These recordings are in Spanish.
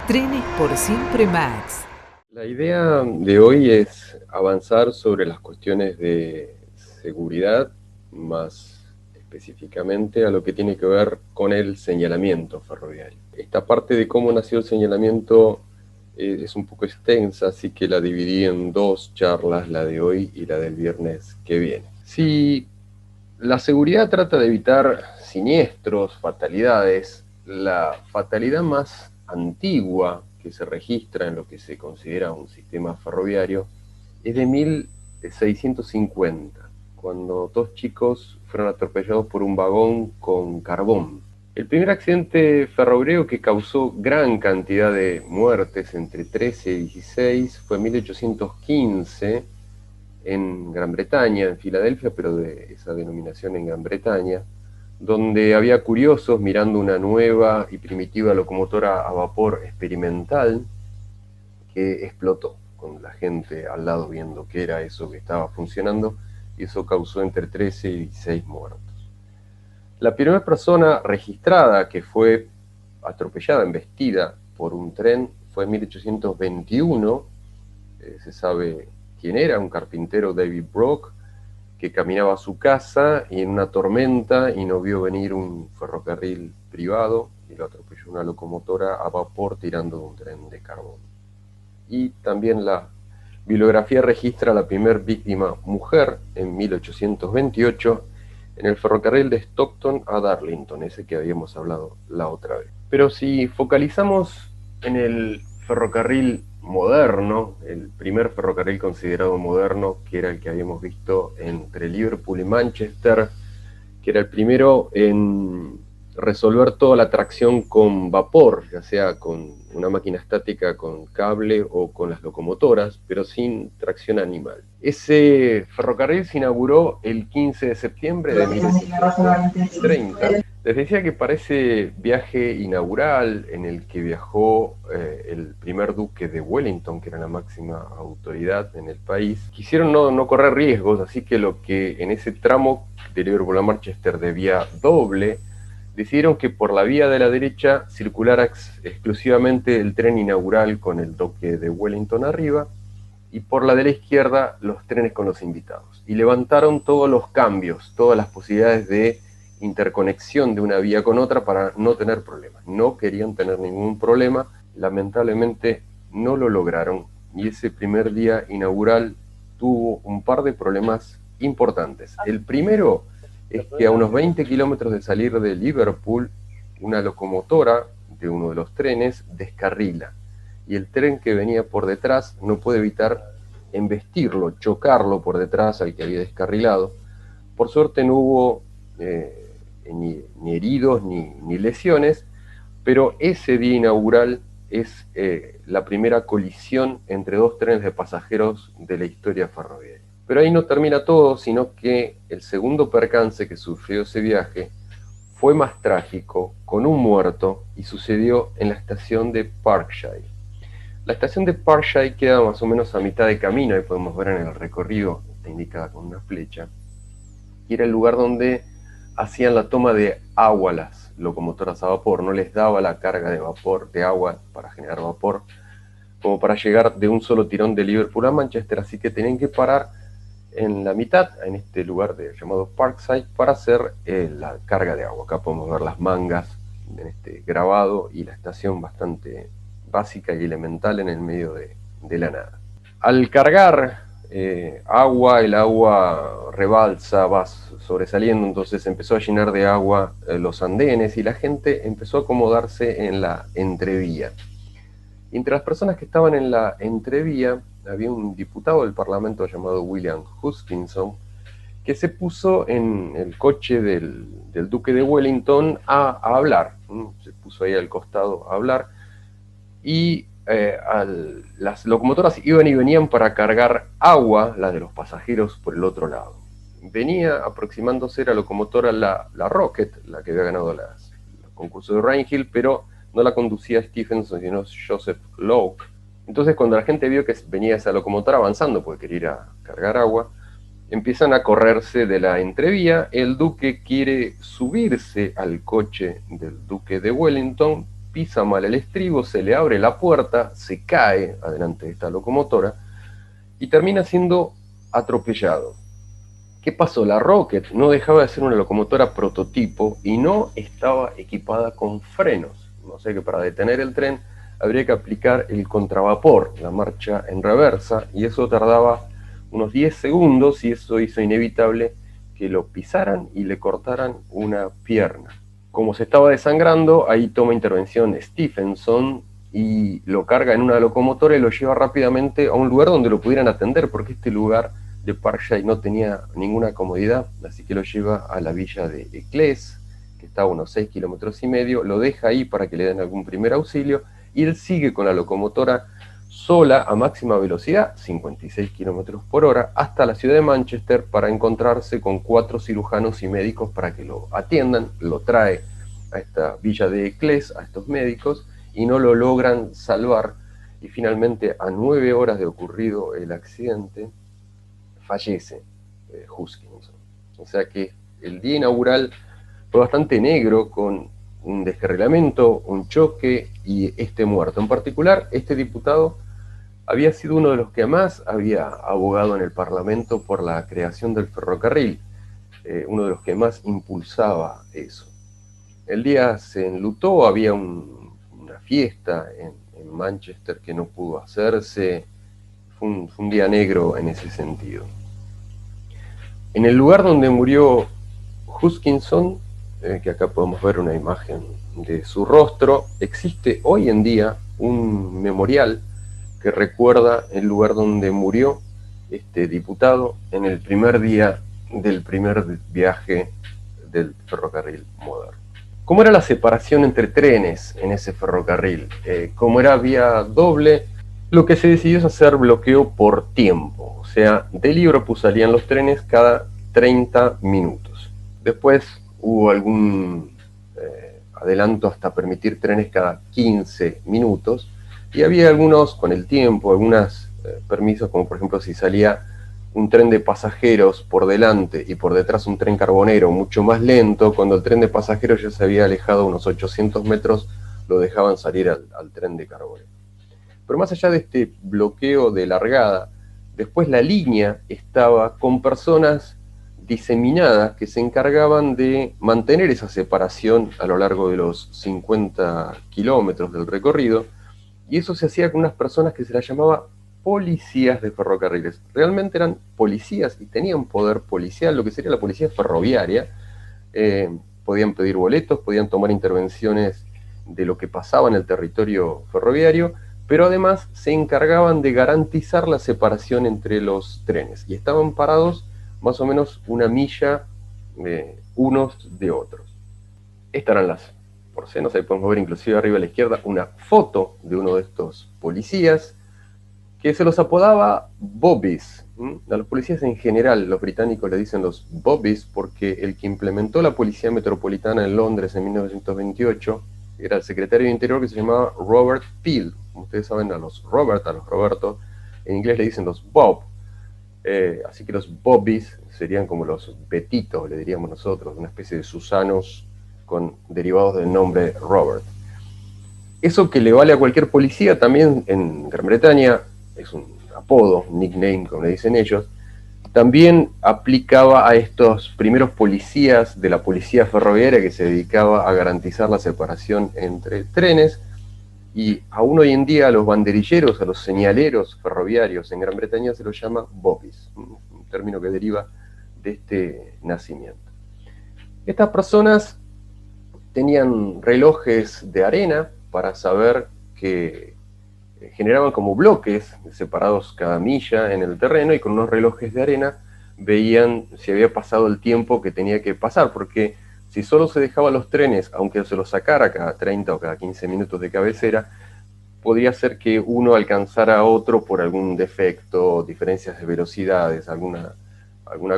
Trenes por Siempre Max. La idea de hoy es avanzar sobre las cuestiones de seguridad, más específicamente a lo que tiene que ver con el señalamiento ferroviario. Esta parte de cómo nació el señalamiento es un poco extensa, así que la dividí en dos charlas, la de hoy y la del viernes que viene. Si la seguridad trata de evitar siniestros, fatalidades, la fatalidad más antigua que se registra en lo que se considera un sistema ferroviario es de 1650, cuando dos chicos fueron atropellados por un vagón con carbón. El primer accidente ferroviario que causó gran cantidad de muertes entre 13 y 16 fue en 1815 en Gran Bretaña, en Filadelfia, pero de esa denominación en Gran Bretaña, donde había curiosos mirando una nueva y primitiva locomotora a vapor experimental que explotó, con la gente al lado viendo qué era eso que estaba funcionando, y eso causó entre 13 y 16 muertos. La primera persona registrada que fue atropellada, embestida por un tren, fue en 1821. Se sabe quién era, un carpintero, David Brock, que caminaba a su casa y en una tormenta y no vio venir un ferrocarril privado y lo atropelló una locomotora a vapor tirando de un tren de carbón. Y también la bibliografía registra la primera víctima mujer en 1828 en el ferrocarril de Stockton a Darlington, ese que habíamos hablado la otra vez. Pero si focalizamos en el ferrocarril moderno, el primer ferrocarril considerado moderno, que era el que habíamos visto entre Liverpool y Manchester, que era el primero en resolver toda la tracción con vapor, ya sea con una máquina estática con cable o con las locomotoras, pero sin tracción animal. Ese ferrocarril se inauguró el 15 de septiembre de 1830. Les decía que para ese viaje inaugural en el que viajó el primer duque de Wellington, que era la máxima autoridad en el país, quisieron no correr riesgos, así que lo que en ese tramo de Liverpool a Manchester de vía doble, decidieron que por la vía de la derecha circulara exclusivamente el tren inaugural con el duque de Wellington arriba, y por la de la izquierda los trenes con los invitados. Y levantaron todos los cambios, todas las posibilidades de interconexión de una vía con otra para no tener problemas. No querían tener ningún problema, lamentablemente no lo lograron, y ese primer día inaugural tuvo un par de problemas importantes. El primero es que a unos 20 kilómetros de salir de Liverpool, una locomotora de uno de los trenes descarrila, y el tren que venía por detrás no puede evitar embestirlo, chocarlo por detrás al que había descarrilado. Por suerte no hubo ni heridos ni lesiones, pero ese día inaugural es la primera colisión entre dos trenes de pasajeros de la historia ferroviaria. Pero ahí no termina todo, sino que el segundo percance que sufrió ese viaje fue más trágico, con un muerto, y sucedió en la estación de Parkshire. La estación de Parkshire queda más o menos a mitad de camino, ahí podemos ver en el recorrido, está indicada con una flecha, y era el lugar donde hacían la toma de agua las locomotoras a vapor, no les daba la carga de vapor, de agua para generar vapor, como para llegar de un solo tirón de Liverpool a Manchester, así que tenían que parar en la mitad, en este lugar llamado Parkside, para hacer la carga de agua. Acá podemos ver las mangas en este grabado y la estación bastante básica y elemental en el medio de la nada. Al cargar agua, el agua rebalsa, va sobresaliendo, entonces empezó a llenar de agua los andenes y la gente empezó a acomodarse en la entrevía. Y entre las personas que estaban en la entrevía había un diputado del Parlamento llamado William Hutchinson, que se puso en el coche del duque de Wellington a hablar. Se puso ahí al costado a hablar, y las locomotoras iban y venían para cargar agua, las de los pasajeros, por el otro lado. Venía aproximándose la locomotora, la Rocket, la que había ganado los concursos de Rhinehill, pero no la conducía Stephenson, sino Joseph Locke. Entonces, cuando la gente vio que venía esa locomotora avanzando, porque quería ir a cargar agua, empiezan a correrse de la entrevía. El duque quiere subirse al coche del duque de Wellington, pisa mal el estribo, se le abre la puerta, se cae adelante de esta locomotora y termina siendo atropellado. ¿Qué pasó? La Rocket no dejaba de ser una locomotora prototipo y no estaba equipada con frenos. O sea que para detener el tren habría que aplicar el contravapor, la marcha en reversa, y eso tardaba unos 10 segundos y eso hizo inevitable que lo pisaran y le cortaran una pierna. Como se estaba desangrando, ahí toma intervención Stephenson y lo carga en una locomotora y lo lleva rápidamente a un lugar donde lo pudieran atender, porque este lugar de Parkshire no tenía ninguna comodidad, así que lo lleva a la villa de Eccles, que está a unos 6,5 kilómetros, lo deja ahí para que le den algún primer auxilio, y él sigue con la locomotora sola a máxima velocidad, 56 kilómetros por hora, hasta la ciudad de Manchester para encontrarse con 4 cirujanos y médicos para que lo atiendan. Lo trae a esta villa de Eccles, a estos médicos, y no lo logran salvar, y finalmente a 9 horas de ocurrido el accidente, fallece Huskinson. O sea que el día inaugural fue bastante negro, con un descarrilamiento, un choque y este muerto. En particular, este diputado había sido uno de los que más había abogado en el Parlamento por la creación del ferrocarril, uno de los que más impulsaba eso. El día se enlutó, había una fiesta en Manchester que no pudo hacerse. Fue un día negro en ese sentido. En el lugar donde murió Huskinson, que acá podemos ver una imagen de su rostro, existe hoy en día un memorial que recuerda el lugar donde murió este diputado en el primer día del primer viaje del ferrocarril moderno. ¿Cómo era la separación entre trenes en ese ferrocarril? Como era vía doble, lo que se decidió es hacer bloqueo por tiempo. O sea, de Liverpool salían los trenes cada 30 minutos. Después hubo algún adelanto hasta permitir trenes cada 15 minutos. Y había algunos con el tiempo, algunos permisos, como por ejemplo si salía un tren de pasajeros por delante y por detrás un tren carbonero mucho más lento, cuando el tren de pasajeros ya se había alejado unos 800 metros, lo dejaban salir al tren de carbonero. Pero más allá de este bloqueo de largada, después la línea estaba con personas diseminadas que se encargaban de mantener esa separación a lo largo de los 50 kilómetros del recorrido, y eso se hacía con unas personas que se las llamaba policías de ferrocarriles. Realmente eran policías y tenían poder policial, lo que sería la policía ferroviaria. Podían pedir boletos, podían tomar intervenciones de lo que pasaba en el territorio ferroviario, pero además se encargaban de garantizar la separación entre los trenes, y estaban parados más o menos una milla unos de otros. Estas eran las porcenas, ahí podemos ver inclusive arriba a la izquierda una foto de uno de estos policías, que se los apodaba Bobbies. A los policías en general, los británicos le dicen los Bobbies, porque el que implementó la policía metropolitana en Londres en 1928 era el secretario de Interior, que se llamaba Robert Peel. Como ustedes saben, a los Roberto, en inglés le dicen los Bob. Así que los Bobbies serían como los Betitos, le diríamos nosotros, una especie de Susanos con derivados del nombre Robert. Eso que le vale a cualquier policía también en Gran Bretaña, es un apodo, un nickname, como le dicen ellos, también aplicaba a estos primeros policías de la policía ferroviaria que se dedicaba a garantizar la separación entre trenes, y aún hoy en día a los banderilleros, a los señaleros ferroviarios en Gran Bretaña se los llama Bobbies, un término que deriva de este nacimiento. Estas personas tenían relojes de arena para saber que generaban como bloques separados cada milla en el terreno, y con unos relojes de arena veían si había pasado el tiempo que tenía que pasar, porque si solo se dejaba los trenes, aunque se los sacara cada 30 o cada 15 minutos de cabecera, podría ser que uno alcanzara a otro por algún defecto, diferencias de velocidades, alguna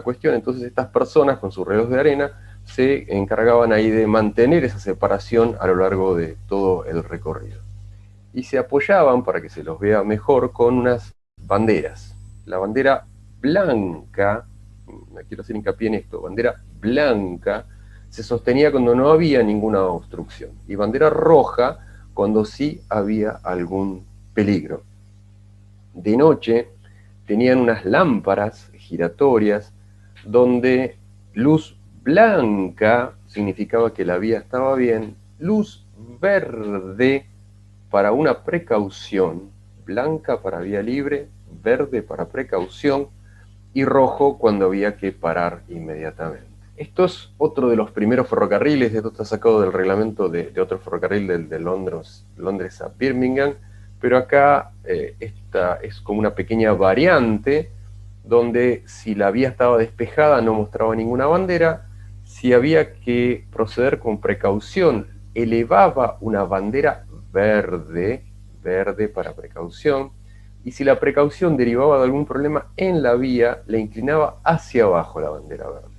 cuestión. Entonces estas personas con sus relojes de arena se encargaban ahí de mantener esa separación a lo largo de todo el recorrido. Y se apoyaban, para que se los vea mejor, con unas banderas. La bandera blanca, quiero hacer hincapié en esto, bandera blanca se sostenía cuando no había ninguna obstrucción, y bandera roja cuando sí había algún peligro. De noche tenían unas lámparas giratorias donde luz blanca significaba que la vía estaba bien, luz verde para una precaución, blanca para vía libre, verde para precaución y rojo cuando había que parar inmediatamente. Esto es otro de los primeros ferrocarriles, esto está sacado del reglamento de otro ferrocarril de Londres a Birmingham, pero acá esta es como una pequeña variante donde si la vía estaba despejada no mostraba ninguna bandera, si había que proceder con precaución elevaba una bandera verde, verde para precaución, y si la precaución derivaba de algún problema en la vía, le inclinaba hacia abajo la bandera verde.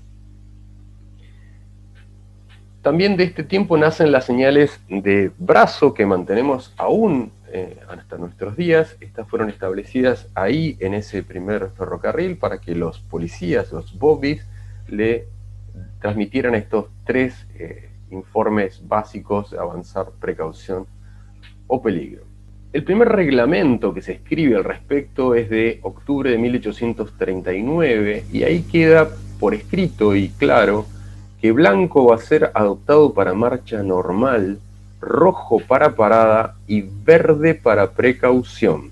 También de este tiempo nacen las señales de brazo que mantenemos aún hasta nuestros días. Estas fueron establecidas ahí en ese primer ferrocarril para que los policías, los bobbies, le transmitieran estos tres informes básicos de avanzar, precaución o peligro. El primer reglamento que se escribe al respecto es de octubre de 1839 y ahí queda por escrito y claro que blanco va a ser adoptado para marcha normal, rojo para parada y verde para precaución.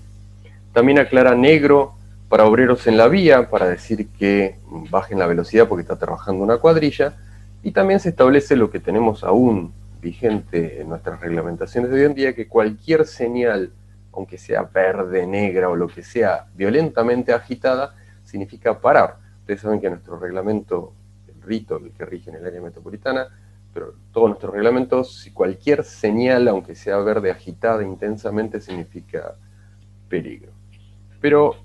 También aclara negro para obreros en la vía, para decir que bajen la velocidad porque está trabajando una cuadrilla, y también se establece lo que tenemos aún vigente en nuestras reglamentaciones de hoy en día, que cualquier señal, aunque sea verde, negra o lo que sea, violentamente agitada, significa parar. Ustedes saben que nuestro reglamento, el rito, el que rige en el área metropolitana, pero todos nuestros reglamentos, si cualquier señal, aunque sea verde, agitada intensamente, significa peligro. Pero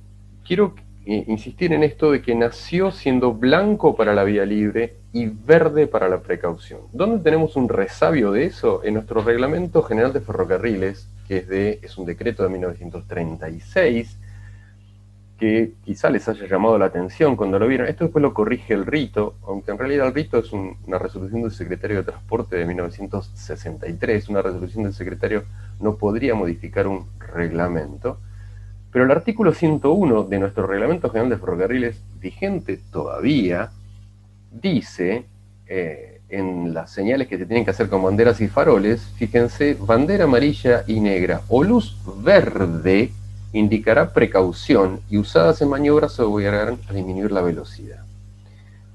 quiero insistir en esto de que nació siendo blanco para la vía libre y verde para la precaución. ¿Dónde tenemos un resabio de eso? En nuestro Reglamento General de Ferrocarriles, que es un decreto de 1936, que quizá les haya llamado la atención cuando lo vieron. Esto después lo corrige el rito, aunque en realidad el rito es una resolución del Secretario de Transporte de 1963. Una resolución del secretario no podría modificar un reglamento. Pero el artículo 101 de nuestro Reglamento General de Ferrocarriles, vigente todavía, dice en las señales que se tienen que hacer con banderas y faroles, fíjense, bandera amarilla y negra o luz verde indicará precaución y usadas en maniobras obligarán a disminuir la velocidad.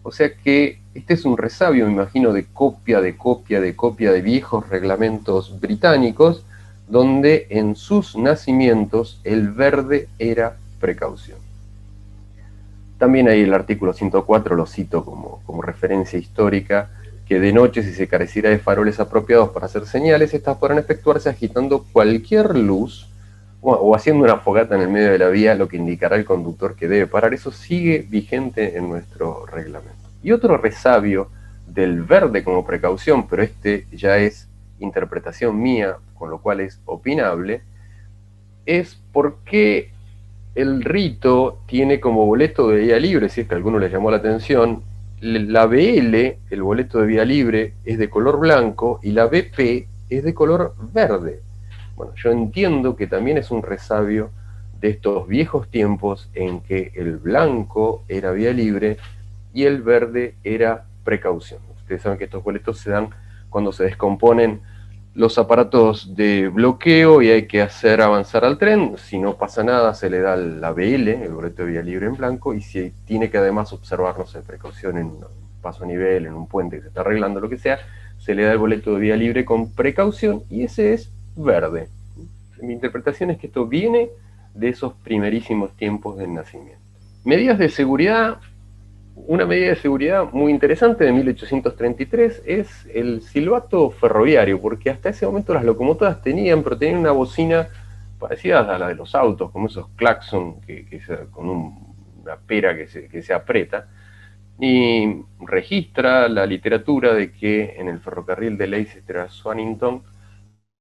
O sea que este es un resabio, me imagino, de copia de viejos reglamentos británicos, donde en sus nacimientos el verde era precaución. También hay el artículo 104, lo cito como referencia histórica, que de noche, si se careciera de faroles apropiados para hacer señales, estas podrán efectuarse agitando cualquier luz o haciendo una fogata en el medio de la vía, lo que indicará el conductor que debe parar. Eso sigue vigente en nuestro reglamento. Y otro resabio del verde como precaución, pero este ya es interpretación mía, con lo cual es opinable, es por qué el rito tiene como boleto de vía libre, si es que a alguno le llamó la atención, la BL, el boleto de vía libre, es de color blanco y la BP es de color verde. Bueno, yo entiendo que también es un resabio de estos viejos tiempos en que el blanco era vía libre y el verde era precaución. Ustedes saben que estos boletos se dan cuando se descomponen los aparatos de bloqueo y hay que hacer avanzar al tren. Si no pasa nada, se le da la BL, el boleto de vía libre en blanco, y si tiene que además observar, no sé, precaución en un paso a nivel, en un puente que se está arreglando, lo que sea, se le da el boleto de vía libre con precaución y ese es verde. Mi interpretación es que esto viene de esos primerísimos tiempos del nacimiento. Medidas de seguridad. Una medida de seguridad muy interesante de 1833 es el silbato ferroviario, porque hasta ese momento las locomotoras tenían una bocina parecida a la de los autos, como esos claxon con una pera que se aprieta, y registra la literatura de que en el ferrocarril de Leicester a Swannington,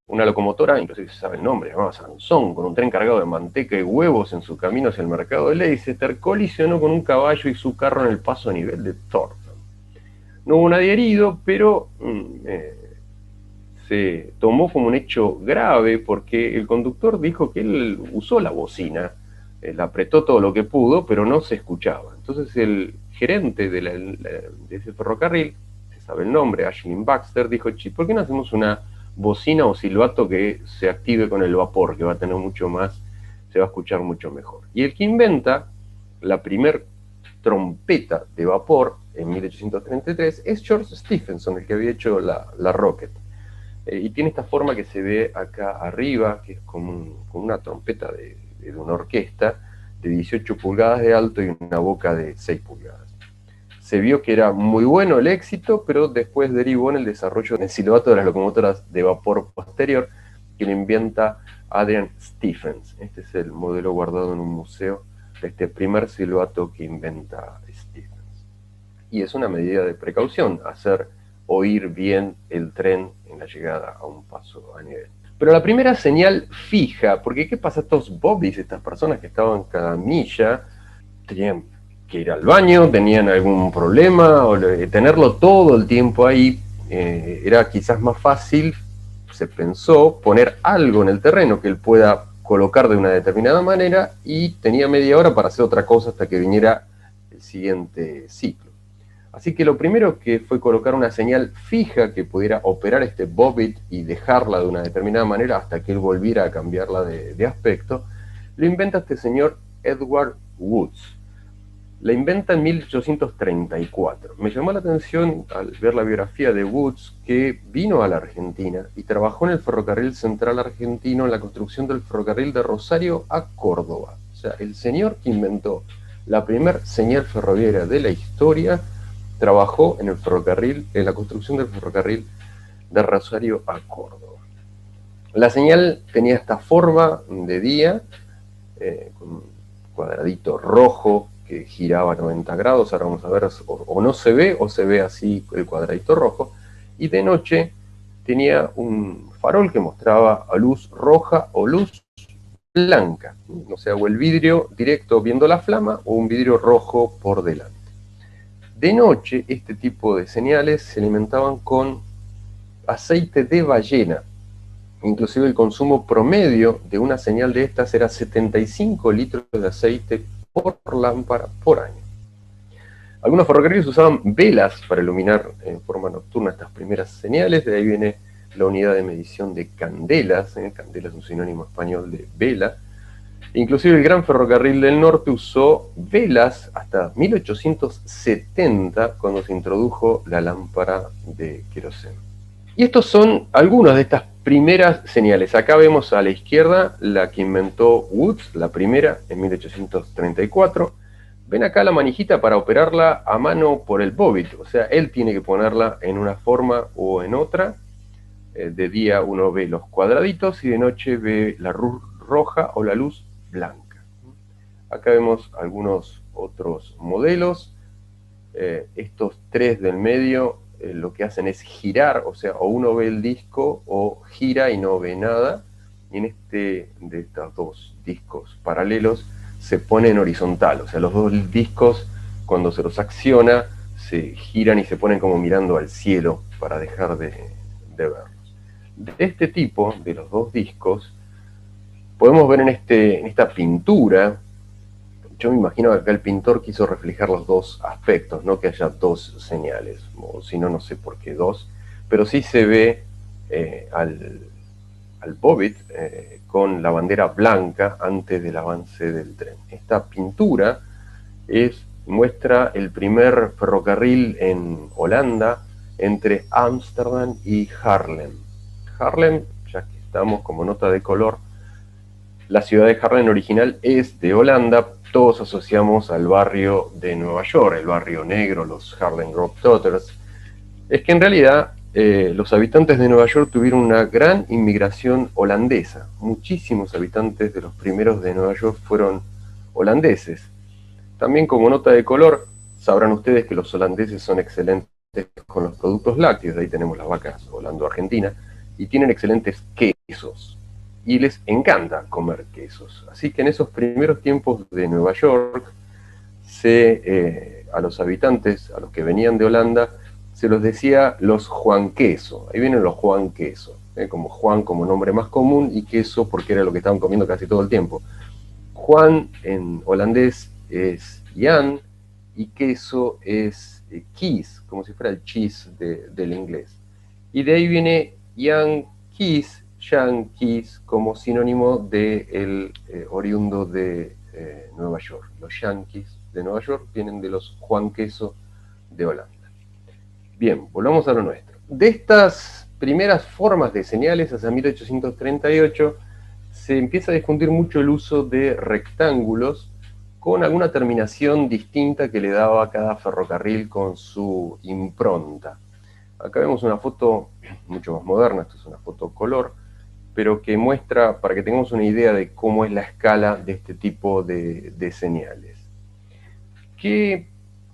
una locomotora, inclusive se sabe el nombre, llamada Sansón, con un tren cargado de manteca y huevos en su camino hacia el mercado de Leicester, colisionó con un caballo y su carro en el paso a nivel de Thornton. No hubo nadie herido, pero se tomó como un hecho grave porque el conductor dijo que él usó la bocina, la apretó todo lo que pudo, pero no se escuchaba. Entonces el gerente de ese ferrocarril, se sabe el nombre, Ashley Baxter, dijo, ¿por qué no hacemos una bocina o silbato que se active con el vapor, que va a tener mucho más, se va a escuchar mucho mejor? Y el que inventa la primer trompeta de vapor en 1833 es George Stephenson, el que había hecho la Rocket. Y tiene esta forma que se ve acá arriba, que es como una trompeta de una orquesta de 18 pulgadas de alto y una boca de 6 pulgadas. Se vio que era muy bueno el éxito, pero después derivó en el desarrollo del silbato de las locomotoras de vapor posterior, que lo inventa Adrian Stephens. Este es el modelo guardado en un museo de este primer silbato que inventa Stephens. Y es una medida de precaución, hacer oír bien el tren en la llegada a un paso a nivel. Pero la primera señal fija, porque ¿qué pasa? Estos bobbies, estas personas que estaban cada milla, tenían que ir al baño, tenían algún problema, o tenerlo todo el tiempo ahí, era quizás más fácil, se pensó, poner algo en el terreno que él pueda colocar de una determinada manera y tenía media hora para hacer otra cosa hasta que viniera el siguiente ciclo. Así que lo primero que fue colocar una señal fija que pudiera operar este bobbit y dejarla de una determinada manera hasta que él volviera a cambiarla de aspecto, lo inventa este señor Edward Woods. La inventa en 1834. Me llamó la atención al ver la biografía de Woods que vino a la Argentina y trabajó en el Ferrocarril Central Argentino en la construcción del ferrocarril de Rosario a Córdoba. O sea, el señor que inventó la primera señal ferroviaria de la historia trabajó en el ferrocarril, en la construcción del ferrocarril de Rosario a Córdoba. La señal tenía esta forma de día, con un cuadradito rojo que giraba a 90 grados, ahora vamos a ver, o no se ve o se ve así el cuadradito rojo, y de noche tenía un farol que mostraba a luz roja o luz blanca, o sea, o el vidrio directo viendo la flama o un vidrio rojo por delante. De noche, este tipo de señales se alimentaban con aceite de ballena. Inclusive el consumo promedio de una señal de estas era 75 litros de aceite por lámpara por año. Algunos ferrocarriles usaban velas para iluminar en forma nocturna estas primeras señales, de ahí viene la unidad de medición de candelas, candela es un sinónimo español de vela. Inclusive el Gran Ferrocarril del Norte usó velas hasta 1870, cuando se introdujo la lámpara de queroseno. Y estos son algunas de estas primeras señales. Acá vemos a la izquierda la que inventó Woods, la primera, en 1834. Ven acá la manijita para operarla a mano por el bobbit, o sea, él tiene que ponerla en una forma o en otra. De día uno ve los cuadraditos y de noche ve la luz roja o la luz blanca. Acá vemos algunos otros modelos. Estos tres del medio lo que hacen es girar, o sea, o uno ve el disco o gira y no ve nada. Y en este de estos dos discos paralelos se pone en horizontal, o sea, los dos discos cuando se los acciona se giran y se ponen como mirando al cielo para dejar de verlos. De este tipo, de los dos discos, podemos ver en esta pintura, yo me imagino que acá el pintor quiso reflejar los dos aspectos, no que haya dos señales, o si no, no sé por qué dos, pero sí se ve al bobbit con la bandera blanca antes del avance del tren. Esta pintura muestra el primer ferrocarril en Holanda entre Ámsterdam y Haarlem. Haarlem, ya que estamos como nota de color, la ciudad de Haarlem original es de Holanda. Todos asociamos al barrio de Nueva York, el barrio negro, los Harlem Globetrotters. Es que en realidad los habitantes de Nueva York tuvieron una gran inmigración holandesa. Muchísimos habitantes de los primeros de Nueva York fueron holandeses. También como nota de color, sabrán ustedes que los holandeses son excelentes con los productos lácteos. De ahí tenemos las vacas holando-argentina y tienen excelentes quesos. Y les encanta comer quesos. Así que en esos primeros tiempos de Nueva York, a los habitantes, a los que venían de Holanda, se los decía los Juan Queso. Ahí vienen los Juan Queso, como Juan como nombre más común y queso porque era lo que estaban comiendo casi todo el tiempo. Juan en holandés es Jan y queso es kies, como si fuera el cheese del inglés. Y de ahí viene Yankees como sinónimo del oriundo de Nueva York. Los Yankees de Nueva York vienen de los Juan Queso de Holanda. Bien, volvamos a lo nuestro. De estas primeras formas de señales, hacia 1838, se empieza a difundir mucho el uso de rectángulos con alguna terminación distinta que le daba a cada ferrocarril con su impronta. Acá vemos una foto mucho más moderna, esto es una foto color, pero que muestra, para que tengamos una idea de cómo es la escala de este tipo de señales. Que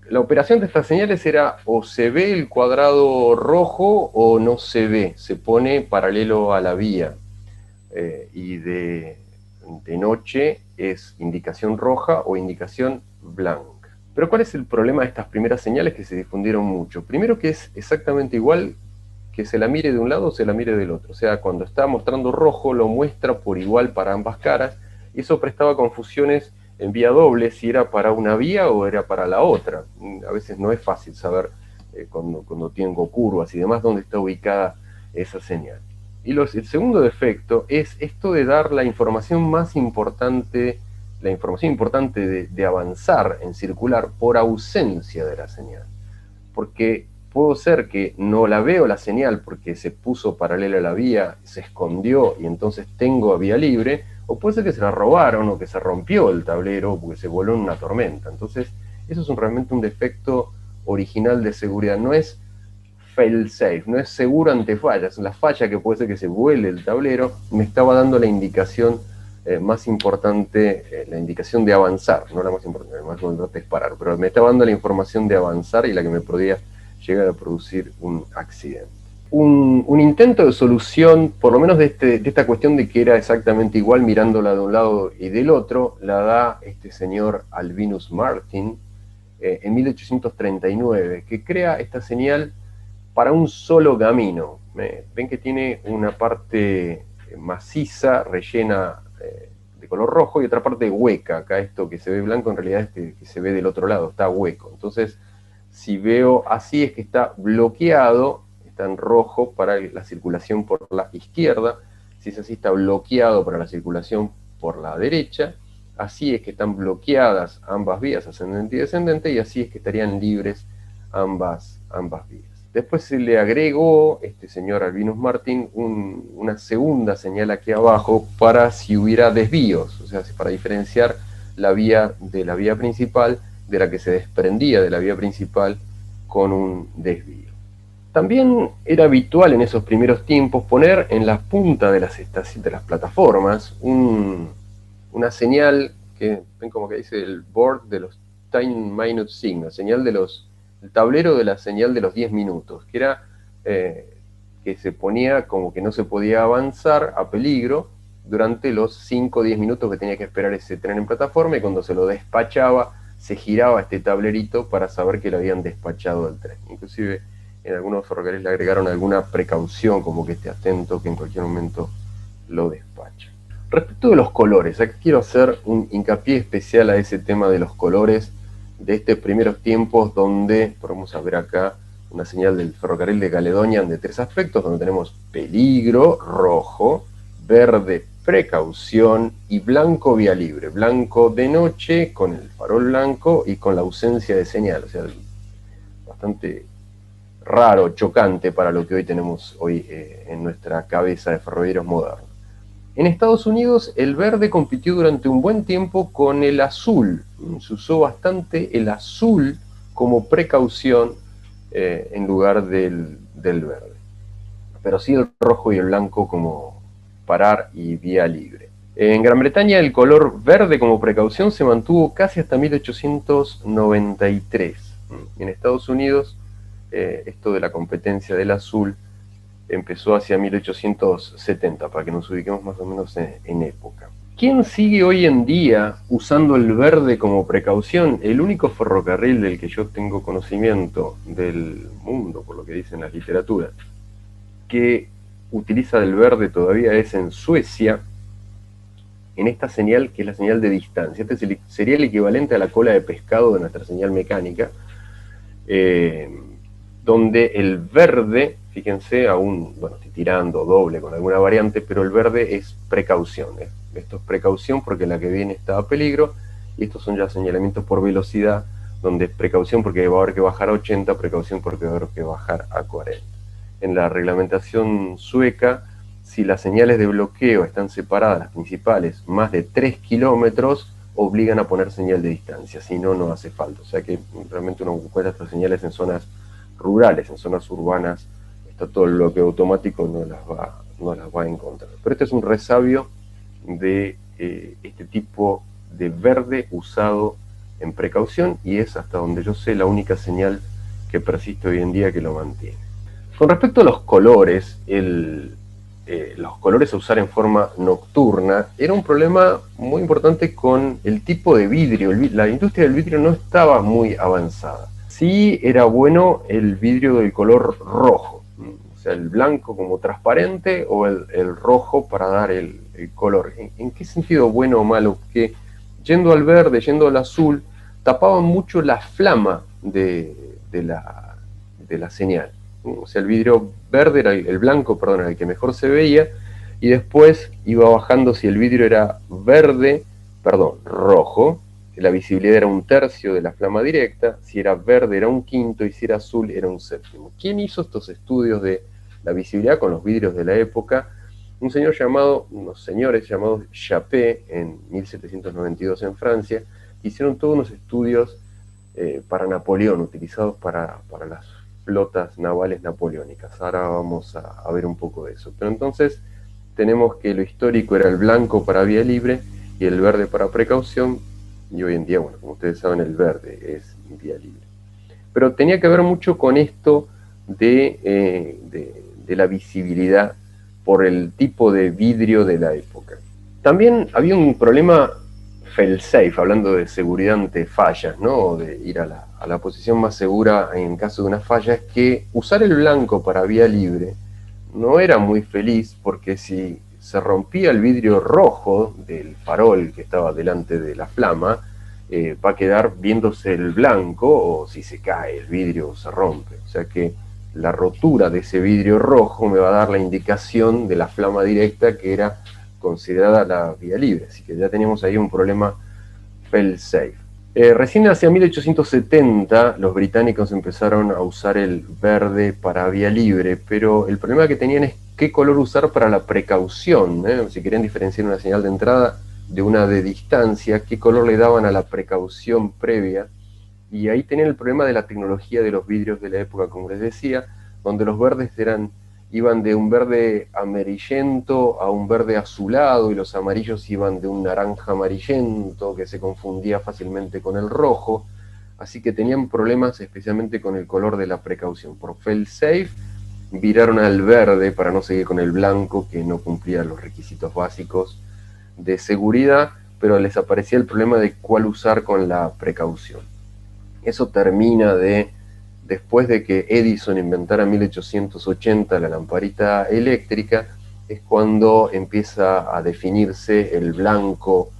la operación de estas señales era o se ve el cuadrado rojo o no se ve, se pone paralelo a la vía. Y de noche es indicación roja o indicación blanca. Pero ¿cuál es el problema de estas primeras señales que se difundieron mucho? Primero que es exactamente igual que se la mire de un lado o se la mire del otro. O sea, cuando está mostrando rojo lo muestra por igual para ambas caras, y eso prestaba confusiones en vía doble si era para una vía o era para la otra. A veces no es fácil saber cuando tengo curvas y demás dónde está ubicada esa señal. Y el segundo defecto es esto de dar la información más importante, la información importante de avanzar en circular por ausencia de la señal. Porque puedo ser que no la veo la señal porque se puso paralela a la vía, se escondió y entonces tengo vía libre, o puede ser que se la robaron o que se rompió el tablero porque se voló en una tormenta. Entonces, eso es realmente un defecto original de seguridad, no es fail-safe, no es seguro ante fallas. La falla que puede ser que se vuele el tablero me estaba dando la indicación más importante, la indicación de avanzar, no la más importante, la más importante es parar, pero me estaba dando la información de avanzar y la que me podía llegar a producir un accidente. Un intento de solución, por lo menos de esta cuestión de que era exactamente igual mirándola de un lado y del otro, la da este señor Albinus Martin en 1839, que crea esta señal para un solo camino. Ven que tiene una parte maciza, rellena de color rojo, y otra parte hueca. Acá esto que se ve blanco en realidad es que se ve del otro lado, está hueco. Entonces, si veo así es que está bloqueado, está en rojo para la circulación por la izquierda. Si es así, está bloqueado para la circulación por la derecha. Así es que están bloqueadas ambas vías, ascendente y descendente, y así es que estarían libres ambas vías. Después se le agregó, este señor Albinus Martin, una segunda señal aquí abajo para si hubiera desvíos, o sea, para diferenciar la vía de la vía principal de la que se desprendía de la vía principal con un desvío. También era habitual en esos primeros tiempos poner en la punta de las plataformas una señal que ven como que dice el board de los 10 minute signals, señal de el tablero de la señal de los 10 minutos, que era que se ponía como que no se podía avanzar a peligro durante los 5 o 10 minutos que tenía que esperar ese tren en plataforma, y cuando se lo despachaba se giraba este tablerito para saber que lo habían despachado el tren. Inclusive en algunos ferrocarriles le agregaron alguna precaución, como que esté atento que en cualquier momento lo despacha. Respecto de los colores, aquí quiero hacer un hincapié especial a ese tema de los colores de estos primeros tiempos, donde vamos a ver acá una señal del ferrocarril de Caledonian de 3 aspectos, donde tenemos peligro, rojo, verde, precaución, y blanco, vía libre. Blanco de noche, con el farol blanco y con la ausencia de señal, o sea, bastante raro, chocante para lo que hoy tenemos en nuestra cabeza de ferroviarios modernos. En Estados Unidos el verde compitió durante un buen tiempo con el azul. Se usó bastante el azul como precaución en lugar del verde. Pero sí el rojo y el blanco como parar y vía libre. En Gran Bretaña el color verde como precaución se mantuvo casi hasta 1893. En Estados Unidos esto de la competencia del azul empezó hacia 1870, para que nos ubiquemos más o menos en época. ¿Quién sigue hoy en día usando el verde como precaución? El único ferrocarril del que yo tengo conocimiento del mundo, por lo que dicen las literaturas, que utiliza el verde todavía es en Suecia, en esta señal que es la señal de distancia. Este sería el equivalente a la cola de pescado de nuestra señal mecánica, donde el verde, fíjense, aún, bueno, estoy tirando doble con alguna variante, pero el verde es precaución. Esto es precaución porque la que viene está a peligro, y estos son ya señalamientos por velocidad, donde es precaución porque va a haber que bajar a 80, precaución porque va a haber que bajar a 40. En la reglamentación sueca, si las señales de bloqueo están separadas, las principales, más de 3 kilómetros, obligan a poner señal de distancia, si no, no hace falta. O sea que realmente uno encuentra estas señales en zonas rurales, en zonas urbanas, está todo el bloqueo automático, no las va a encontrar. Pero este es un resabio de este tipo de verde usado en precaución, y es, hasta donde yo sé, la única señal que persiste hoy en día que lo mantiene. Con respecto a los colores, los colores a usar en forma nocturna era un problema muy importante con el tipo de vidrio. La industria del vidrio no estaba muy avanzada. Sí era bueno el vidrio del color rojo, o sea, el blanco como transparente o el rojo para dar el color. ¿En qué sentido bueno o malo? Que yendo al verde, yendo al azul, tapaban mucho la flama de la señal. O sea, el vidrio verde era el blanco, perdón, era el que mejor se veía, y después iba bajando. Si el vidrio era rojo, la visibilidad era 1/3 de la flama directa; si era verde era 1/5, y si era azul era 1/7. ¿Quién hizo estos estudios de la visibilidad con los vidrios de la época? Unos señores llamados Chappé, en 1792 en Francia, hicieron todos unos estudios para Napoleón, utilizados para las flotas navales napoleónicas. Ahora vamos a ver un poco de eso. Pero entonces tenemos que lo histórico era el blanco para vía libre y el verde para precaución, y hoy en día, bueno, como ustedes saben, el verde es vía libre. Pero tenía que ver mucho con esto de la visibilidad por el tipo de vidrio de la época. También había un problema fail-safe, hablando de seguridad ante fallas, ¿no? O de ir a la posición más segura en caso de una falla, es que usar el blanco para vía libre no era muy feliz, porque si se rompía el vidrio rojo del farol que estaba delante de la flama, va a quedar viéndose el blanco, o si se cae el vidrio se rompe. O sea que la rotura de ese vidrio rojo me va a dar la indicación de la flama directa, que era considerada la vía libre. Así que ya teníamos ahí un problema fail-safe. Recién hacia 1870 los británicos empezaron a usar el verde para vía libre, pero el problema que tenían es qué color usar para la precaución, ¿eh? Si querían diferenciar una señal de entrada de una de distancia, qué color le daban a la precaución previa. Y ahí tenían el problema de la tecnología de los vidrios de la época, como les decía, donde los verdes iban de un verde amarillento a un verde azulado, y los amarillos iban de un naranja amarillento que se confundía fácilmente con el rojo. Así que tenían problemas especialmente con el color de la precaución. Por fail-safe viraron al verde para no seguir con el blanco, que no cumplía los requisitos básicos de seguridad, pero les aparecía el problema de cuál usar con la precaución. Eso termina después de que Edison inventara en 1880 la lamparita eléctrica, es cuando empieza a definirse el blanco,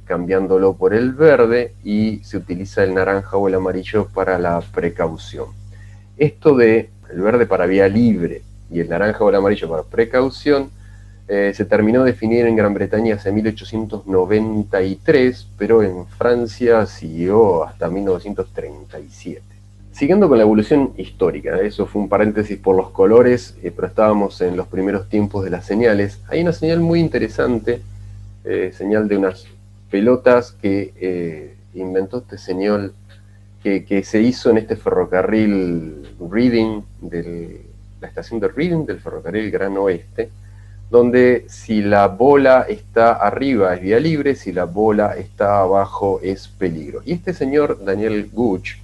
cambiándolo por el verde, y se utiliza el naranja o el amarillo para la precaución. Esto de el verde para vía libre y el naranja o el amarillo para precaución se terminó de definir en Gran Bretaña hacia 1893, pero en Francia siguió hasta 1937. Siguiendo con la evolución histórica, eso fue un paréntesis por los colores, pero estábamos en los primeros tiempos de las señales. Hay una señal muy interesante, señal de unas pelotas que inventó este señor, que se hizo en este ferrocarril Reading, la estación de Reading del ferrocarril Gran Oeste, donde si la bola está arriba es vía libre, si la bola está abajo es peligro. Y este señor, Daniel Gooch,